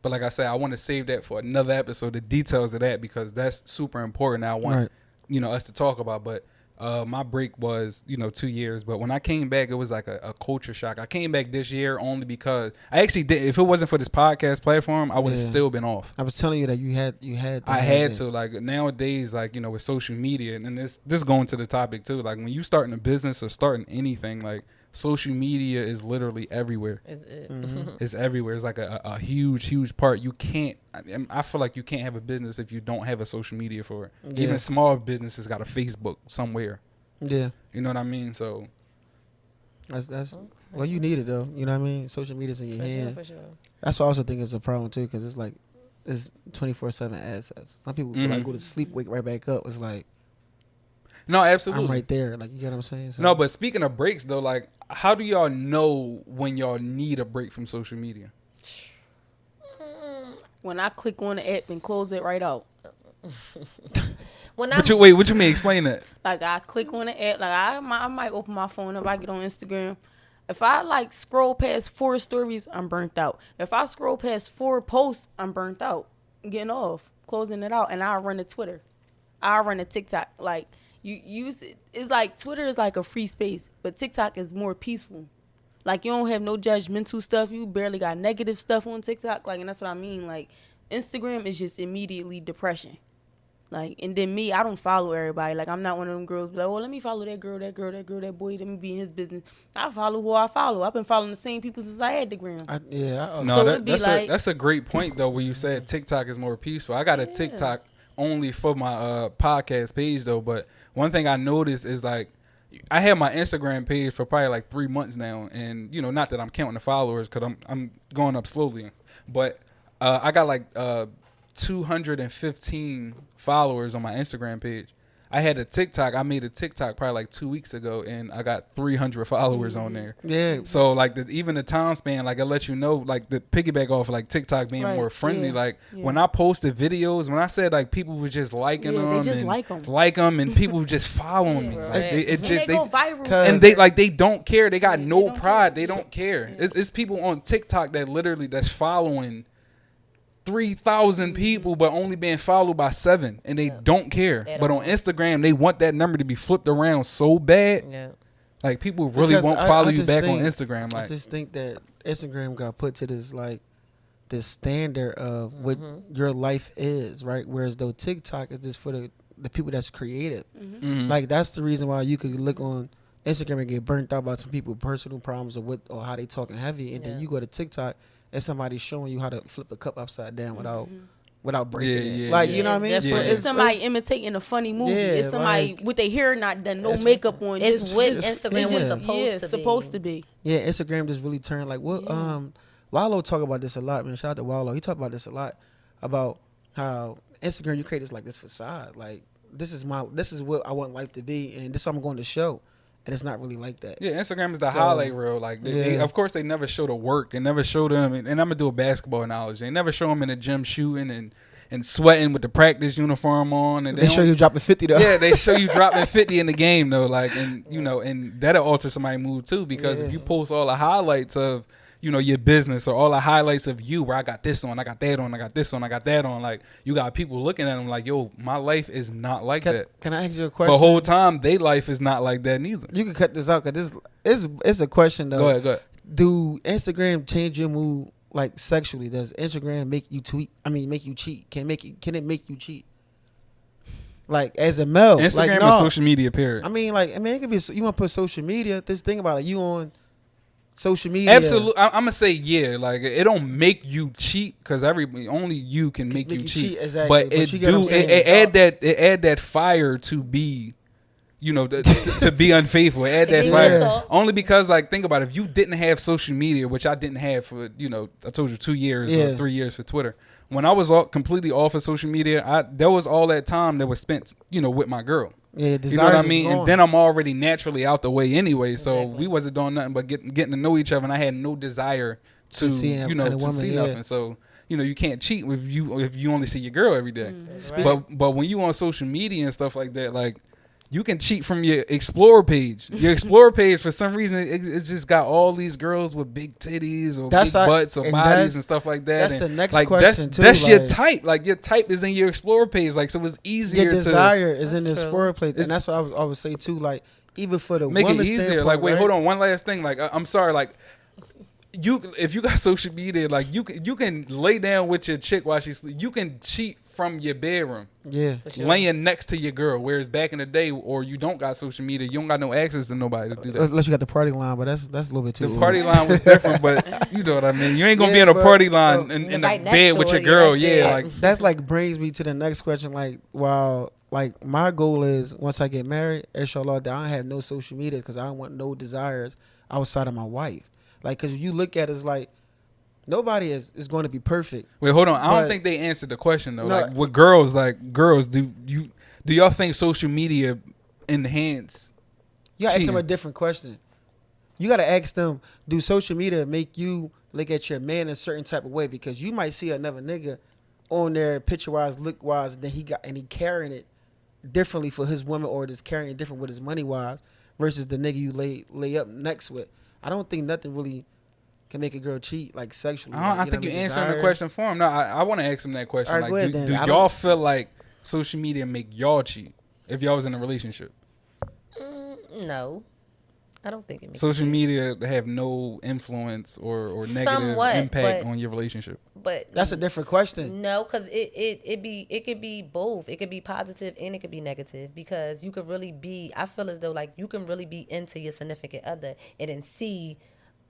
But like I said, I want to save that for another episode, the details of that, because that's super important. I want us to talk about, but. My break was, 2 years, but when I came back, it was like a culture shock. I came back this year only because I actually did. If it wasn't for this podcast platform, I would have still been off. I was telling you that you had. I had to, like, nowadays, like, with social media, and this going to the topic too. Like, when you starting a business or starting anything, like, social media is literally everywhere. It's everywhere. It's like a huge part. You can't. I feel like you can't have a business if you don't have a social media for it. Yeah. Even small businesses got a Facebook somewhere. Yeah. You know what I mean? So that's okay. Well, you need it though. You know what I mean? Social media's in your hand. For sure. That's what I also think is a problem too, because it's like it's 24/7 access. Some people like go to sleep, wake right back up. It's like. No, absolutely. I'm right there. Like, you get what I'm saying? So. No, but speaking of breaks though, like, how do y'all know when y'all need a break from social media? When I click on the app and close it right out. What you mean? Explain that. Like, I click on the app. Like, I might open my phone up. I get on Instagram. If I, like, scroll past 4 stories, I'm burnt out. If I scroll past 4 posts, I'm burnt out. I'm getting off, closing it out. And I'll run to Twitter. I'll run to TikTok. Like, you use it. It's like Twitter is like a free space, but TikTok is more peaceful. Like, you don't have no judgmental stuff. You barely got negative stuff on TikTok. Like, and that's what I mean. Like, Instagram is just immediately depression. Like, and then me, I don't follow everybody. Like, I'm not one of them girls. Like, oh, let me follow that girl, that boy. Let me be in his business. I follow who I follow. I've been following the same people since I had the gram. That's a great point though. Where you said TikTok is more peaceful. I got a TikTok only for my podcast page though. But one thing I noticed is, like, I had my Instagram page for probably like 3 months now, and not that I'm counting the followers because I'm going up slowly, but I got like 215 followers on my Instagram page. I had a TikTok. I made a TikTok probably like 2 weeks ago, and I got 300 followers on there. Yeah. So like even the time span, like, it lets you know, like, the piggyback off like TikTok being more friendly. Like when I posted videos, when I said like people were just liking them, they just and like them, and people were just following me. Like, they go viral, and they don't care. They got no pride. They don't care. Yeah. It's people on TikTok that literally that's following 3,000 people, but only being followed by 7, and they don't care. But on Instagram, they want that number to be flipped around so bad. Yeah. Like, people really won't follow you back on Instagram. Like, I just think that Instagram got put to this, like, this standard of what your life is, right? Whereas though TikTok is just for the people that's creative. Like, that's the reason why you could look on Instagram and get burnt out by some people's personal problems or how they talking heavy, and then you go to TikTok and somebody's showing you how to flip a cup upside down without breaking it. Like, you know what I mean? So it's somebody imitating a funny movie. It's somebody with their hair not done, no makeup on. It's what Instagram is supposed to be. Yeah, Instagram just really turned like what Wallow talk about this a lot, man. Shout out to Wallow. He talk about this a lot about how Instagram you create this facade. Like this is what I want life to be, and this is what I'm going to show. And it's not really like that. Yeah, Instagram is the highlight reel. Like, they, of course, they never show the work. They never show them. And I'm going to do a basketball analogy. They never show them in the gym shooting and sweating with the practice uniform on. And they show you dropping 50, though. Yeah, they show you dropping 50 in the game, though. Like, and, and that'll alter somebody's mood, too. Because if you post all the highlights of, your business or all the highlights of you where I got this on, I got that on, I got this on, I got that on. Like, you got people looking at them like, yo, my life is not like that. Can I ask you a question? The whole time, their life is not like that neither. You can cut this out because it's a question, though. Go ahead. Do Instagram change your mood, like, sexually? Does Instagram make you make you cheat? Can it make you cheat? Like, as a male. Instagram is social media, period. It could be, you want to put social media, this thing about it, you on social media. Absolutely, I'm gonna say yeah. Like it don't make you cheat because only you can make you cheat. Exactly. But it add that fire to be, to be unfaithful. Add that fire only because think about it, if you didn't have social media, which I didn't have for I told you 2 years or 3 years for Twitter. When I was completely off of social media, there was all that time that was spent with my girl. Yeah, you know what I mean? And then I'm already naturally out the way anyway, so we wasn't doing nothing but getting to know each other, and I had no desire to see nothing. So you can't cheat if you only see your girl every day. But when you on social media and stuff like that, like you can cheat from your Explore page. Your Explore page, for some reason, it's just got all these girls with big titties or big butts or bodies and stuff like that. That's the next question, too. That's your type. Like, your type is in your Explore page. Like, so it's easier your desire is in the Explore page. And that's what I would say, too. Like, even for the make it easier. Like, wait, right? hold on. One last thing. Like, I'm sorry. Like, if you got social media, like, you can lay down with your chick while she's sleep. You can cheat from your bedroom, laying next to your girl. Whereas back in the day, or you don't got social media, you don't got no access to nobody to do that. Unless you got the party line, but that's a little bit too. The party line was different, but you know what I mean. You ain't gonna be in a party line in the bed with your girl. That's brings me to the next question. Like, my goal is once I get married, inshallah, that I don't have no social media because I don't want no desires outside of my wife. Like, because you look at it, it's like nobody is going to be perfect. Wait, hold on. I don't think they answered the question though. No, like with girls, do y'all think social media enhance? You gotta ask them a different question. You gotta ask them, do social media make you look at your man a certain type of way? Because you might see another nigga on there picture wise, look wise, and then he carrying it differently for his woman, or just carrying it different with his money wise versus the nigga you lay up next with. I don't think nothing really can make a girl cheat sexually. I think you're answering the question for him. No, I want to ask him that question. Right, like, do y'all feel like social media make y'all cheat if y'all was in a relationship? No, I don't think it makes social media have no influence or negative impact on your relationship. But that's a different question. No, because it could be both. It could be positive and it could be negative, because you could really be. I feel as though you can really be into your significant other and then see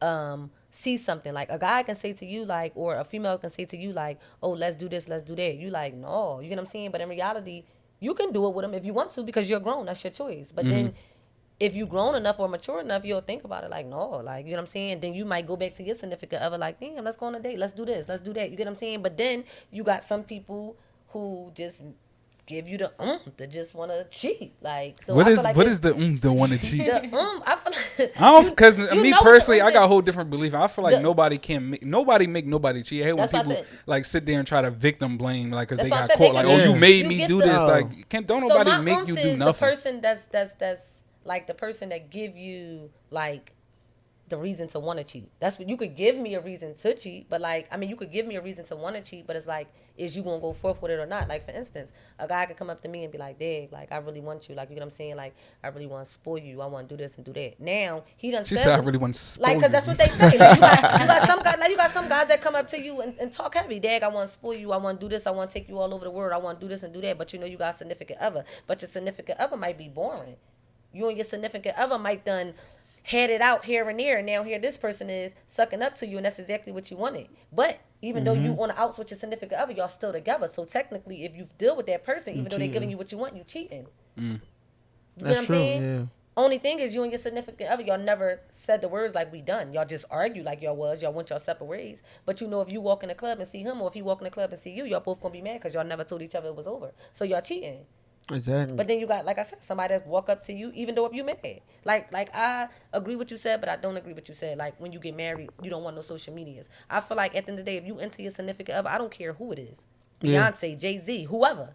something. Like, a guy can say to you, or a female can say to you, oh, let's do this, let's do that. You no, you get what I'm saying? But in reality, you can do it with them if you want to, because you're grown. That's your choice. But then if you grown enough or mature enough, you'll think about it no, you know what I'm saying? Then you might go back to your significant other damn, let's go on a date. Let's do this. Let's do that. You get what I'm saying? But then you got some people who just give you the to just want to cheat. So what is the want to cheat? I feel like I don't, because me personally, I got a whole different belief. I feel like nobody make nobody cheat. I hate when people sit there and try to victim blame because they got caught. You made me do this. Don't nobody make you do nothing. The person that's the person that give you the reason to want to cheat. That's what you could give me a reason to cheat, but you could give me a reason to want to cheat, but it's is you gonna go forth with it or not? For instance, a guy could come up to me and be like, "Dig, I really want you. You know what I'm saying? I really want to spoil you. I want to do this and do that." Now he done. She said, "I really want to spoil you." Because that's what they say. You got some guys. You got some guys that come up to you and talk heavy. Dig, I want to spoil you. I want to do this. I want to take you all over the world. I want to do this and do that. But you got a significant other. But your significant other might be boring. You and your significant other might done had it out here and there, and now here this person is sucking up to you, and that's exactly what you wanted. But even though you on the outs with your significant other, y'all still together. So technically, if you deal with that person, even though they're giving you what you want, you cheating. You know what I'm saying? Yeah. Only thing is, you and your significant other, y'all never said the words like we done. Y'all just argue like y'all went y'all separate ways. But you know, if you walk in the club and see him, or if he walk in the club and see you, y'all both gonna be mad because y'all never told each other it was over. So y'all cheating. Exactly. But then you got, like I said, somebody that walk up to you, even though if you mad. Like I agree with what you said, but I don't agree with what you said. Like, when you get married, you don't want no social medias. I feel like at the end of the day, if you into your significant other, I don't care who it is. Beyonce, Jay-Z, whoever.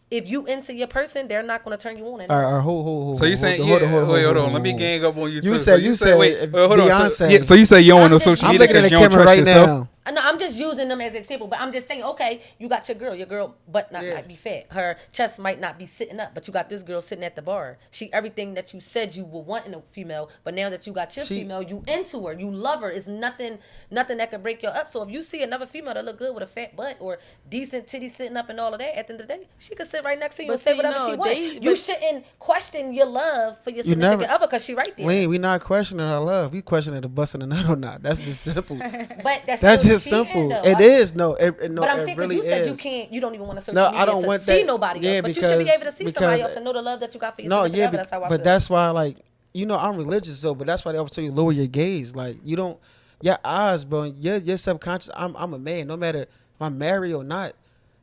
If you into your person, they're not going to turn you on. All right, hold. So you saying, hold on. Let me gang up on you too. You said wait, hold on. Beyonce. So you say you don't want no social media because you don't trust yourself? Now. No, I'm just using them as an example, but I'm just saying, okay, you got your girl butt not be fat. Her chest might not be sitting up, but you got this girl sitting at the bar. She everything that you said you would want in a female, but now that you got your female, you into her, you love her. It's nothing that can break you up. So if you see another female that look good with a fat butt or decent titties sitting up and all of that, at the end of the day, she could sit right next to you and say whatever she wants. You shouldn't question your love for your significant other because she right there. We not questioning her love. We questioning the busting a nut or not. That's just simple. But that's just simple. It is but I'm saying, really you said you don't even want to search media I don't to want see that. nobody else. But you should be able to see somebody else and know the love that you got for yourself. That's how I feel. That's why, like, I'm religious though, but that's why they always tell you lower your gaze. Like, you don't, your eyes, bro, your subconscious. I'm a man. No matter if I'm married or not,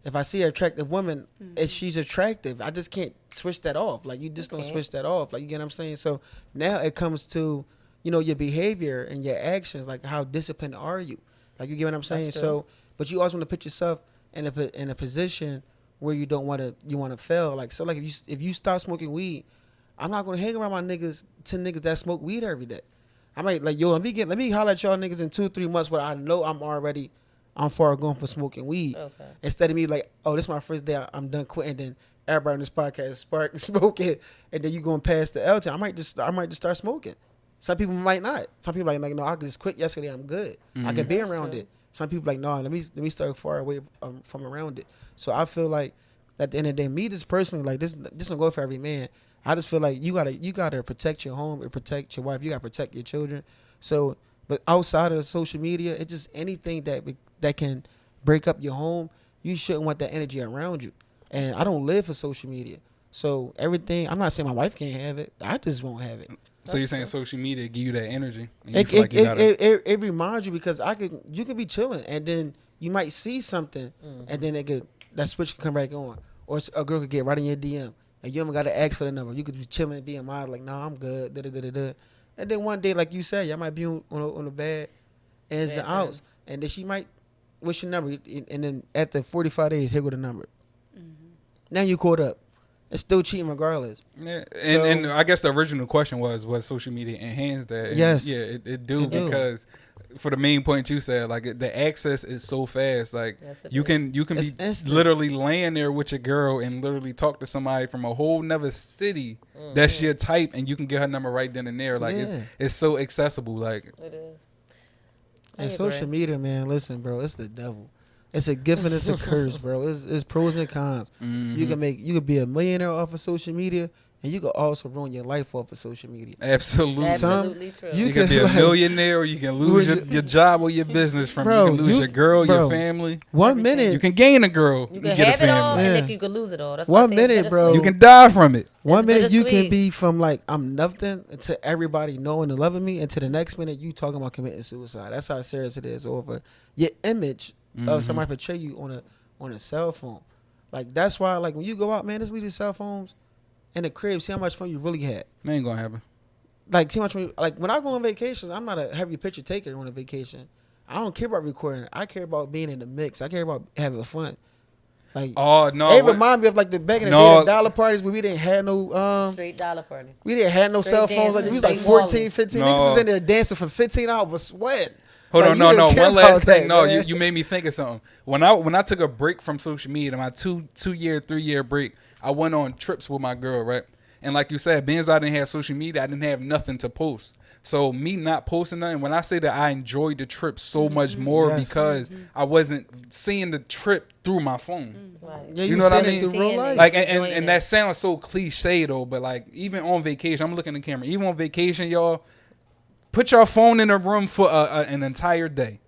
if I see an attractive woman, if she's attractive, I just can't switch that off. Like, you just don't switch that off. Like, you get what I'm saying? So now it comes to, your behavior and your actions. Like, how disciplined are you? Like, you get what I'm saying? So, but you always want to put yourself in a position where you don't want to fail. Like, so, like, if you stop smoking weed, I'm not gonna hang around my 10 niggas that smoke weed every day. I might like, let me holler at y'all niggas in 2-3 months where I know I'm far gone for smoking weed. Okay. Instead of me like, oh, this is my first day, I'm done quitting. Then everybody on this podcast spark smoking, and then you going past the L time. I might just start smoking. Some people might not. Some people like no, I just quit yesterday. I'm good. I can be around it. Some people like, no, let me start far away from around it. So I feel like at the end of the day, me just personally, like this don't go for every man. I just feel like you gotta protect your home and protect your wife. You gotta protect your children. So, but outside of social media, it's just anything that can break up your home. You shouldn't want that energy around you. And I don't live for social media, so everything. I'm not saying my wife can't have it. I just won't have it. So you're saying social media give you that energy? And it reminds you because you could be chilling and then you might see something and then that switch can come back on, or a girl could get right in your DM. And you haven't got to ask for the number. You could be chilling and being mind like, no, I'm good. And then one day, like you said, y'all might be on a bad ins and outs. And then she might, what's your number? And then after 45 days, here go the number. Now you caught up. It's still cheating regardless. Yeah, and I guess the original question was social media enhance that? And yes. Yeah, it do because for the main point you said, like the access is so fast. Like you can be instant. Literally laying there with your girl and literally talk to somebody from a whole nother city that's your type, and you can get her number right then and there. Like it's so accessible. Like it is. And social media, man, listen, bro, it's the devil. It's a gift and it's a curse, bro. It's pros and cons. You could be a millionaire off of social media, and you could also ruin your life off of social media. Absolutely true. You can be a millionaire, or you can lose your job or your business from it. You can lose your girl, your family. 1 minute. You can gain a girl. You can have it all, and then you can lose it all. That's 1 minute, bro. You can die from it. 1 minute you can be from like, I'm nothing, to everybody knowing and loving me, and to the next minute you talking about committing suicide. That's how serious it is over your image of somebody portray you on a cell phone. Like, that's why, like, when you go out, man, just leave your cell phones in the crib. See how much fun you really had. That ain't gonna happen. Like, too much fun. Like, when I go on vacations, I'm not a heavy picture taker on a vacation. I don't care about recording. I care about being in the mix. I care about having fun. Like, oh no, it remind me of like the back in the day, the dollar parties where we didn't have no straight dollar party. We didn't have no cell phones. Like, we was like 14, 15 niggas was in there dancing for 15 hours, sweating. Hold on, no. One last thing. No, you made me think of something. When I took a break from social media, my 2-year, 3-year break, I went on trips with my girl, right? And like you said, being as I didn't have social media, I didn't have nothing to post. So me not posting nothing, when I say that I enjoyed the trip so much more because I wasn't seeing the trip through my phone. Right. Yeah, you know what I mean? Real life. Like, and that sounds so cliche though, but like even on vacation, I'm looking at the camera. Even on vacation, y'all, put your phone in a room for an entire day.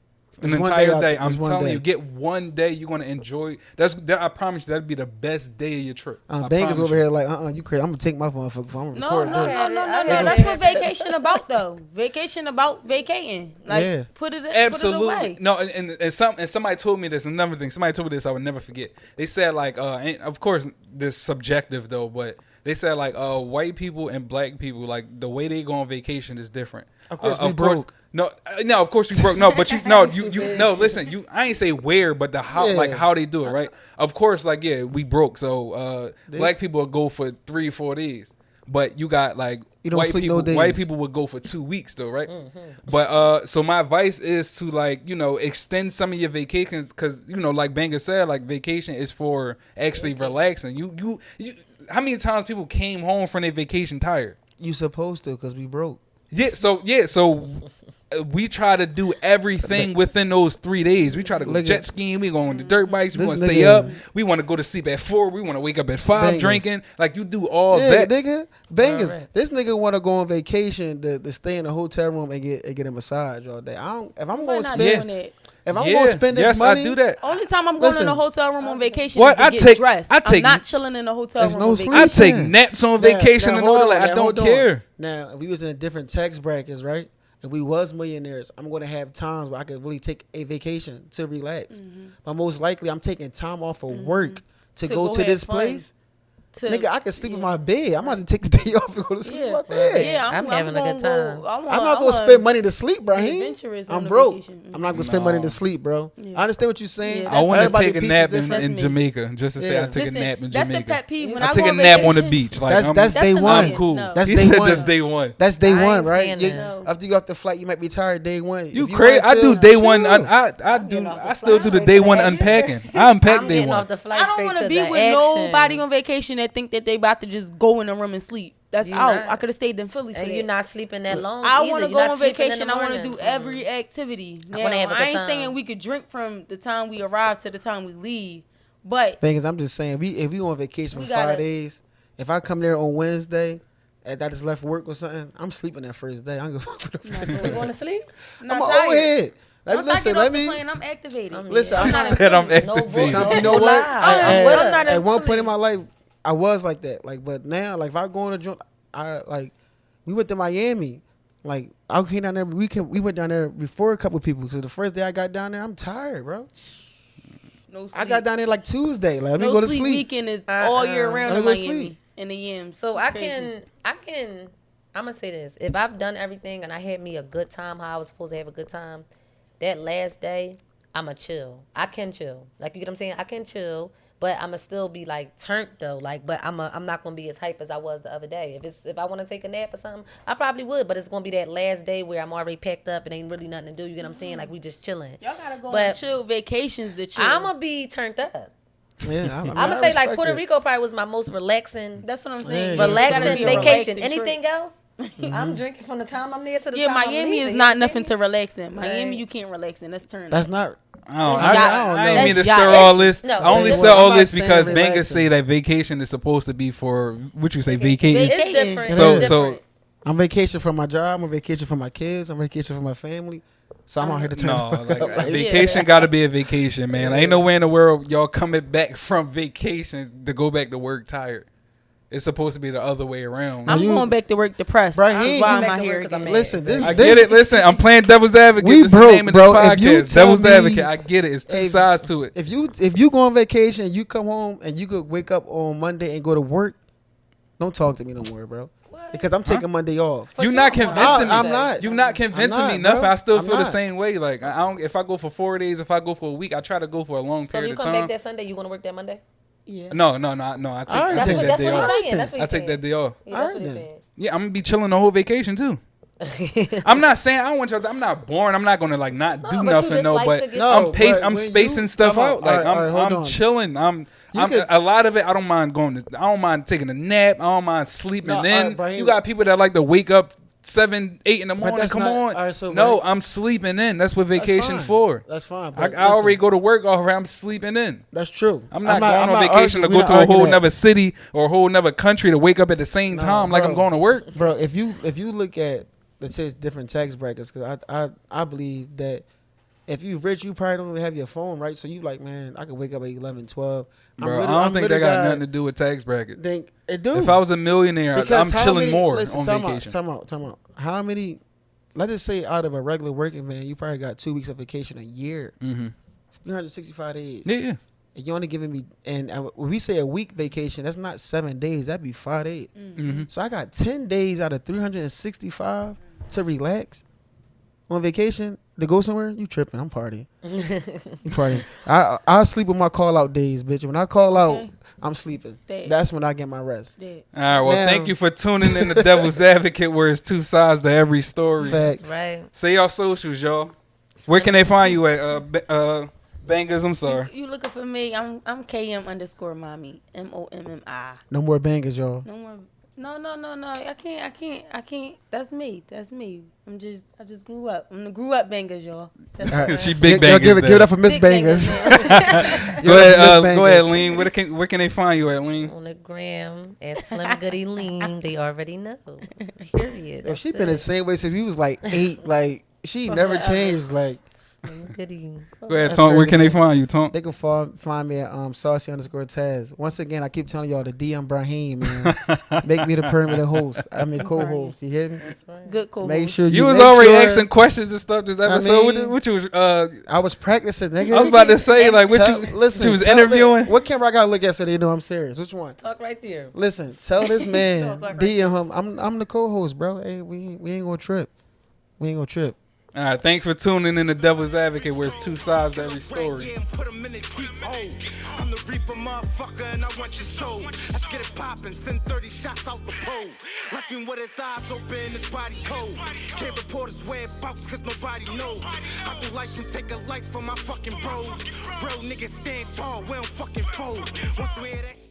An entire day. I'm telling you, get one day you're gonna enjoy. I promise you, that'd be the best day of your trip. Banker's over here like, you crazy? I'm gonna take my phone. I'm gonna record this. No. That's what vacation about though. Vacation about vacating. Like put it Absolutely. Put it away. No, and somebody told me this. Another thing, somebody told me this. I would never forget. They said like, and of course this is subjective though, but they said like, white people and black people, like the way they go on vacation is different. Of course, we broke. No, of course we broke. No, but you listen, I ain't say where, but the how, like how they do it, right? Of course, like we broke. So black people will go for 3-4 days, but you got like white people. White people would go for 2 weeks though, right? Mm-hmm. But so my advice is to like extend some of your vacations because like Banger said, like vacation is for actually relaxing. You how many times people came home from their vacation tired? You supposed to because we broke. So we try to do everything within those 3 days. We try to go jet skiing. We go on the dirt bikes. We want to stay up. We want to go to sleep at 4. We want to wake up at 5 drinking. Like you do all that. Nigga. Bangers. Right. This nigga want to go on vacation to stay in a hotel room and get a massage all day. If I'm going to spend If I'm going to spend this money, I do that. Only time I'm going in a hotel room on vacation is to get dressed. I'm not chilling in a hotel room on vacation. I take naps on vacation and all that. I don't care. Now, if we was in different tax brackets, right? If we was millionaires, I'm going to have times where I could really take a vacation to relax. Mm-hmm. But most likely, I'm taking time off of work to go to this place. Nigga, I can sleep in my bed. I'm about to take the day off and go to sleep in my bed. Yeah, I'm having a good time. I'm not going to spend money to sleep, bro. I'm broke. I'm not going to spend money to sleep, bro. I understand what you're saying. Yeah, I want to take a nap in Jamaica just to say I took a nap in Jamaica. That's a pet peeve. When I take a nap on the beach. Like that's day one. I'm cool. That's day one. That's day one, right? After you go off the flight, you might be tired day one. You crazy? I do day one. I still do the day one unpacking. I unpack day one. I don't want to be with nobody on vacation that think that they about to just go in the room and sleep. That's out. I could have stayed in Philly for that. You're not sleeping that long. I want to go on vacation. I want to do every activity. Now, I ain't saying we could drink from the time we arrive to the time we leave, but thing is, I'm just saying, if we go on vacation for 5 days, if I come there on Wednesday and I just left work or something, I'm sleeping that first day. I'm going to sleep. I'm an old head. Listen, I'm activated. Listen, I said I'm activated. You know what? At one point in my life, I was like that. But now, if I go on a joint, we went to Miami. I came down there. We went down there before a couple of people because the first day I got down there, I'm tired, bro. No sleep. I got down there Tuesday. Let me go to sleep. Weekend is all year round in Miami in the Yams. So I'm gonna say this: if I've done everything and I had me a good time, how I was supposed to have a good time, that last day I'ma chill. I can chill. You get what I'm saying? I can chill. But I'ma still be turned though, but I'm not gonna be as hype as I was the other day. If I want to take a nap or something, I probably would. But it's gonna be that last day where I'm already packed up and ain't really nothing to do. You get what I'm saying? We just chilling. Y'all gotta go on chill vacations to chill. I'ma be turned up. Yeah, I'm gonna say Puerto Rico probably was my most relaxing. That's what I'm saying. Relaxing vacation. Anything else? I'm drinking from the time I'm there to the time I'm Miami leaving. is not nothing to relax in. Miami, you can't relax in. That's turn. That's not. I ain't mean to stir all this. I only said all this because bangers say that vacation is supposed to be for what you say vacating. It's different. So I'm vacation from my job. I'm vacation from my kids. I'm vacation from my family. So I'm out here to turn the fuck up. Vacation got to be a vacation, man. Ain't nowhere in the world y'all coming back from vacation to go back to work tired. It's supposed to be the other way around. I'm going back to work depressed. Bro, why am I here again? Listen, I get it. Listen, I'm playing devil's advocate. We this is broke, the name of bro. the podcast. Devil's advocate. I get it. It's two sides to it. If you go on vacation, you come home and you could wake up on Monday and go to work, don't talk to me no more, bro. Because I'm taking Monday off. You're not convincing me. I'm not. You're not convincing me enough. I still feel the same way. I don't. If I go for 4 days, if I go for a week, I try to go for a long period of time. So you come back that Sunday, you want to work that Monday? Yeah. No. I take that day off. I take that day off. Yeah, that's what he's saying. Yeah, I'm gonna be chilling the whole vacation too. I'm not saying I don't want y'all. I'm not boring. I'm not gonna not do nothing. No, but I'm spacing stuff out. I'm chilling. A lot of it, I don't mind I don't mind taking a nap. I don't mind sleeping in. Right, you got people that like to wake up 7, 8 in the morning. Come on. Right, so no, I'm sleeping in. That's what vacation for. That's fine. I already go to work already. I'm sleeping in. That's true. I'm not going on vacation to go to a whole nother city or a whole nother country to wake up at the same time like I'm going to work. Bro, if you look at, let's say it's different tax brackets, because I believe that if you rich, you probably don't even have your phone, right? So you like, man, I could wake up at 11, 12. Bro, I don't think that got nothing to do with tax bracket. It do. If I was a millionaire, I'm chilling more on vacation. Time out. How many, let's just say out of a regular working man, you probably got 2 weeks of vacation a year. Mm-hmm. It's 365 days. Yeah. And you're only giving me, and when we say a week vacation, that's not 7 days. That'd be 5 days. Mm-hmm. So I got 10 days out of 365 to relax on vacation. To go somewhere, you tripping. I'm partying. I'm partying. I'll sleep with my call out days, bitch. When I call out, I'm sleeping. That's when I get my rest. All right. Well, thank you for tuning in to Devil's Advocate, where it's two sides to every story. Facts. That's right. Say your socials, y'all. Where can they find you at? Bangers. I'm sorry. You looking for me? I'm KM_mommy. MOMMI. No more bangers, y'all. No more. No. I can't. That's me. I just grew up. I'm the grew up bangers, y'all. She big bangers. Give it up for Miss Bangers. Go ahead, Lean. Where can they find you at, Lean? On the gram at Slim Goody Lean. They already know. Period. She been the same way since we was like 8. Like she never changed. Like. Goody. Go ahead, Tonk. Where can they find you, Tonk? They can find me at saucy_Taz. Once again, I keep telling y'all the DM Brahim, man. Make me the permanent host. I mean co-host. You hear me? That's right. Good co-host. Make sure you was already asking questions and stuff this episode. What you was? I was practicing, nigga. I was about to say what you was interviewing. What camera I gotta look at so they know I'm serious? Which one? Talk right there. Listen, tell this man DM him. I'm the co-host, bro. Hey, we ain't gonna trip. We ain't gonna trip. All right, thanks for tuning in to Devil's Advocate, where it's two sides to every story. I'm the reaper, motherfucker, and I want your soul. Let's get it poppin', send 30 shots out the pole. Left him with his eyes open, his body cold. Can't report his whereabouts, cause nobody knows. I do life and take a life for my fucking bros. Real niggas stand tall, we don't fucking fold. Once we hear that.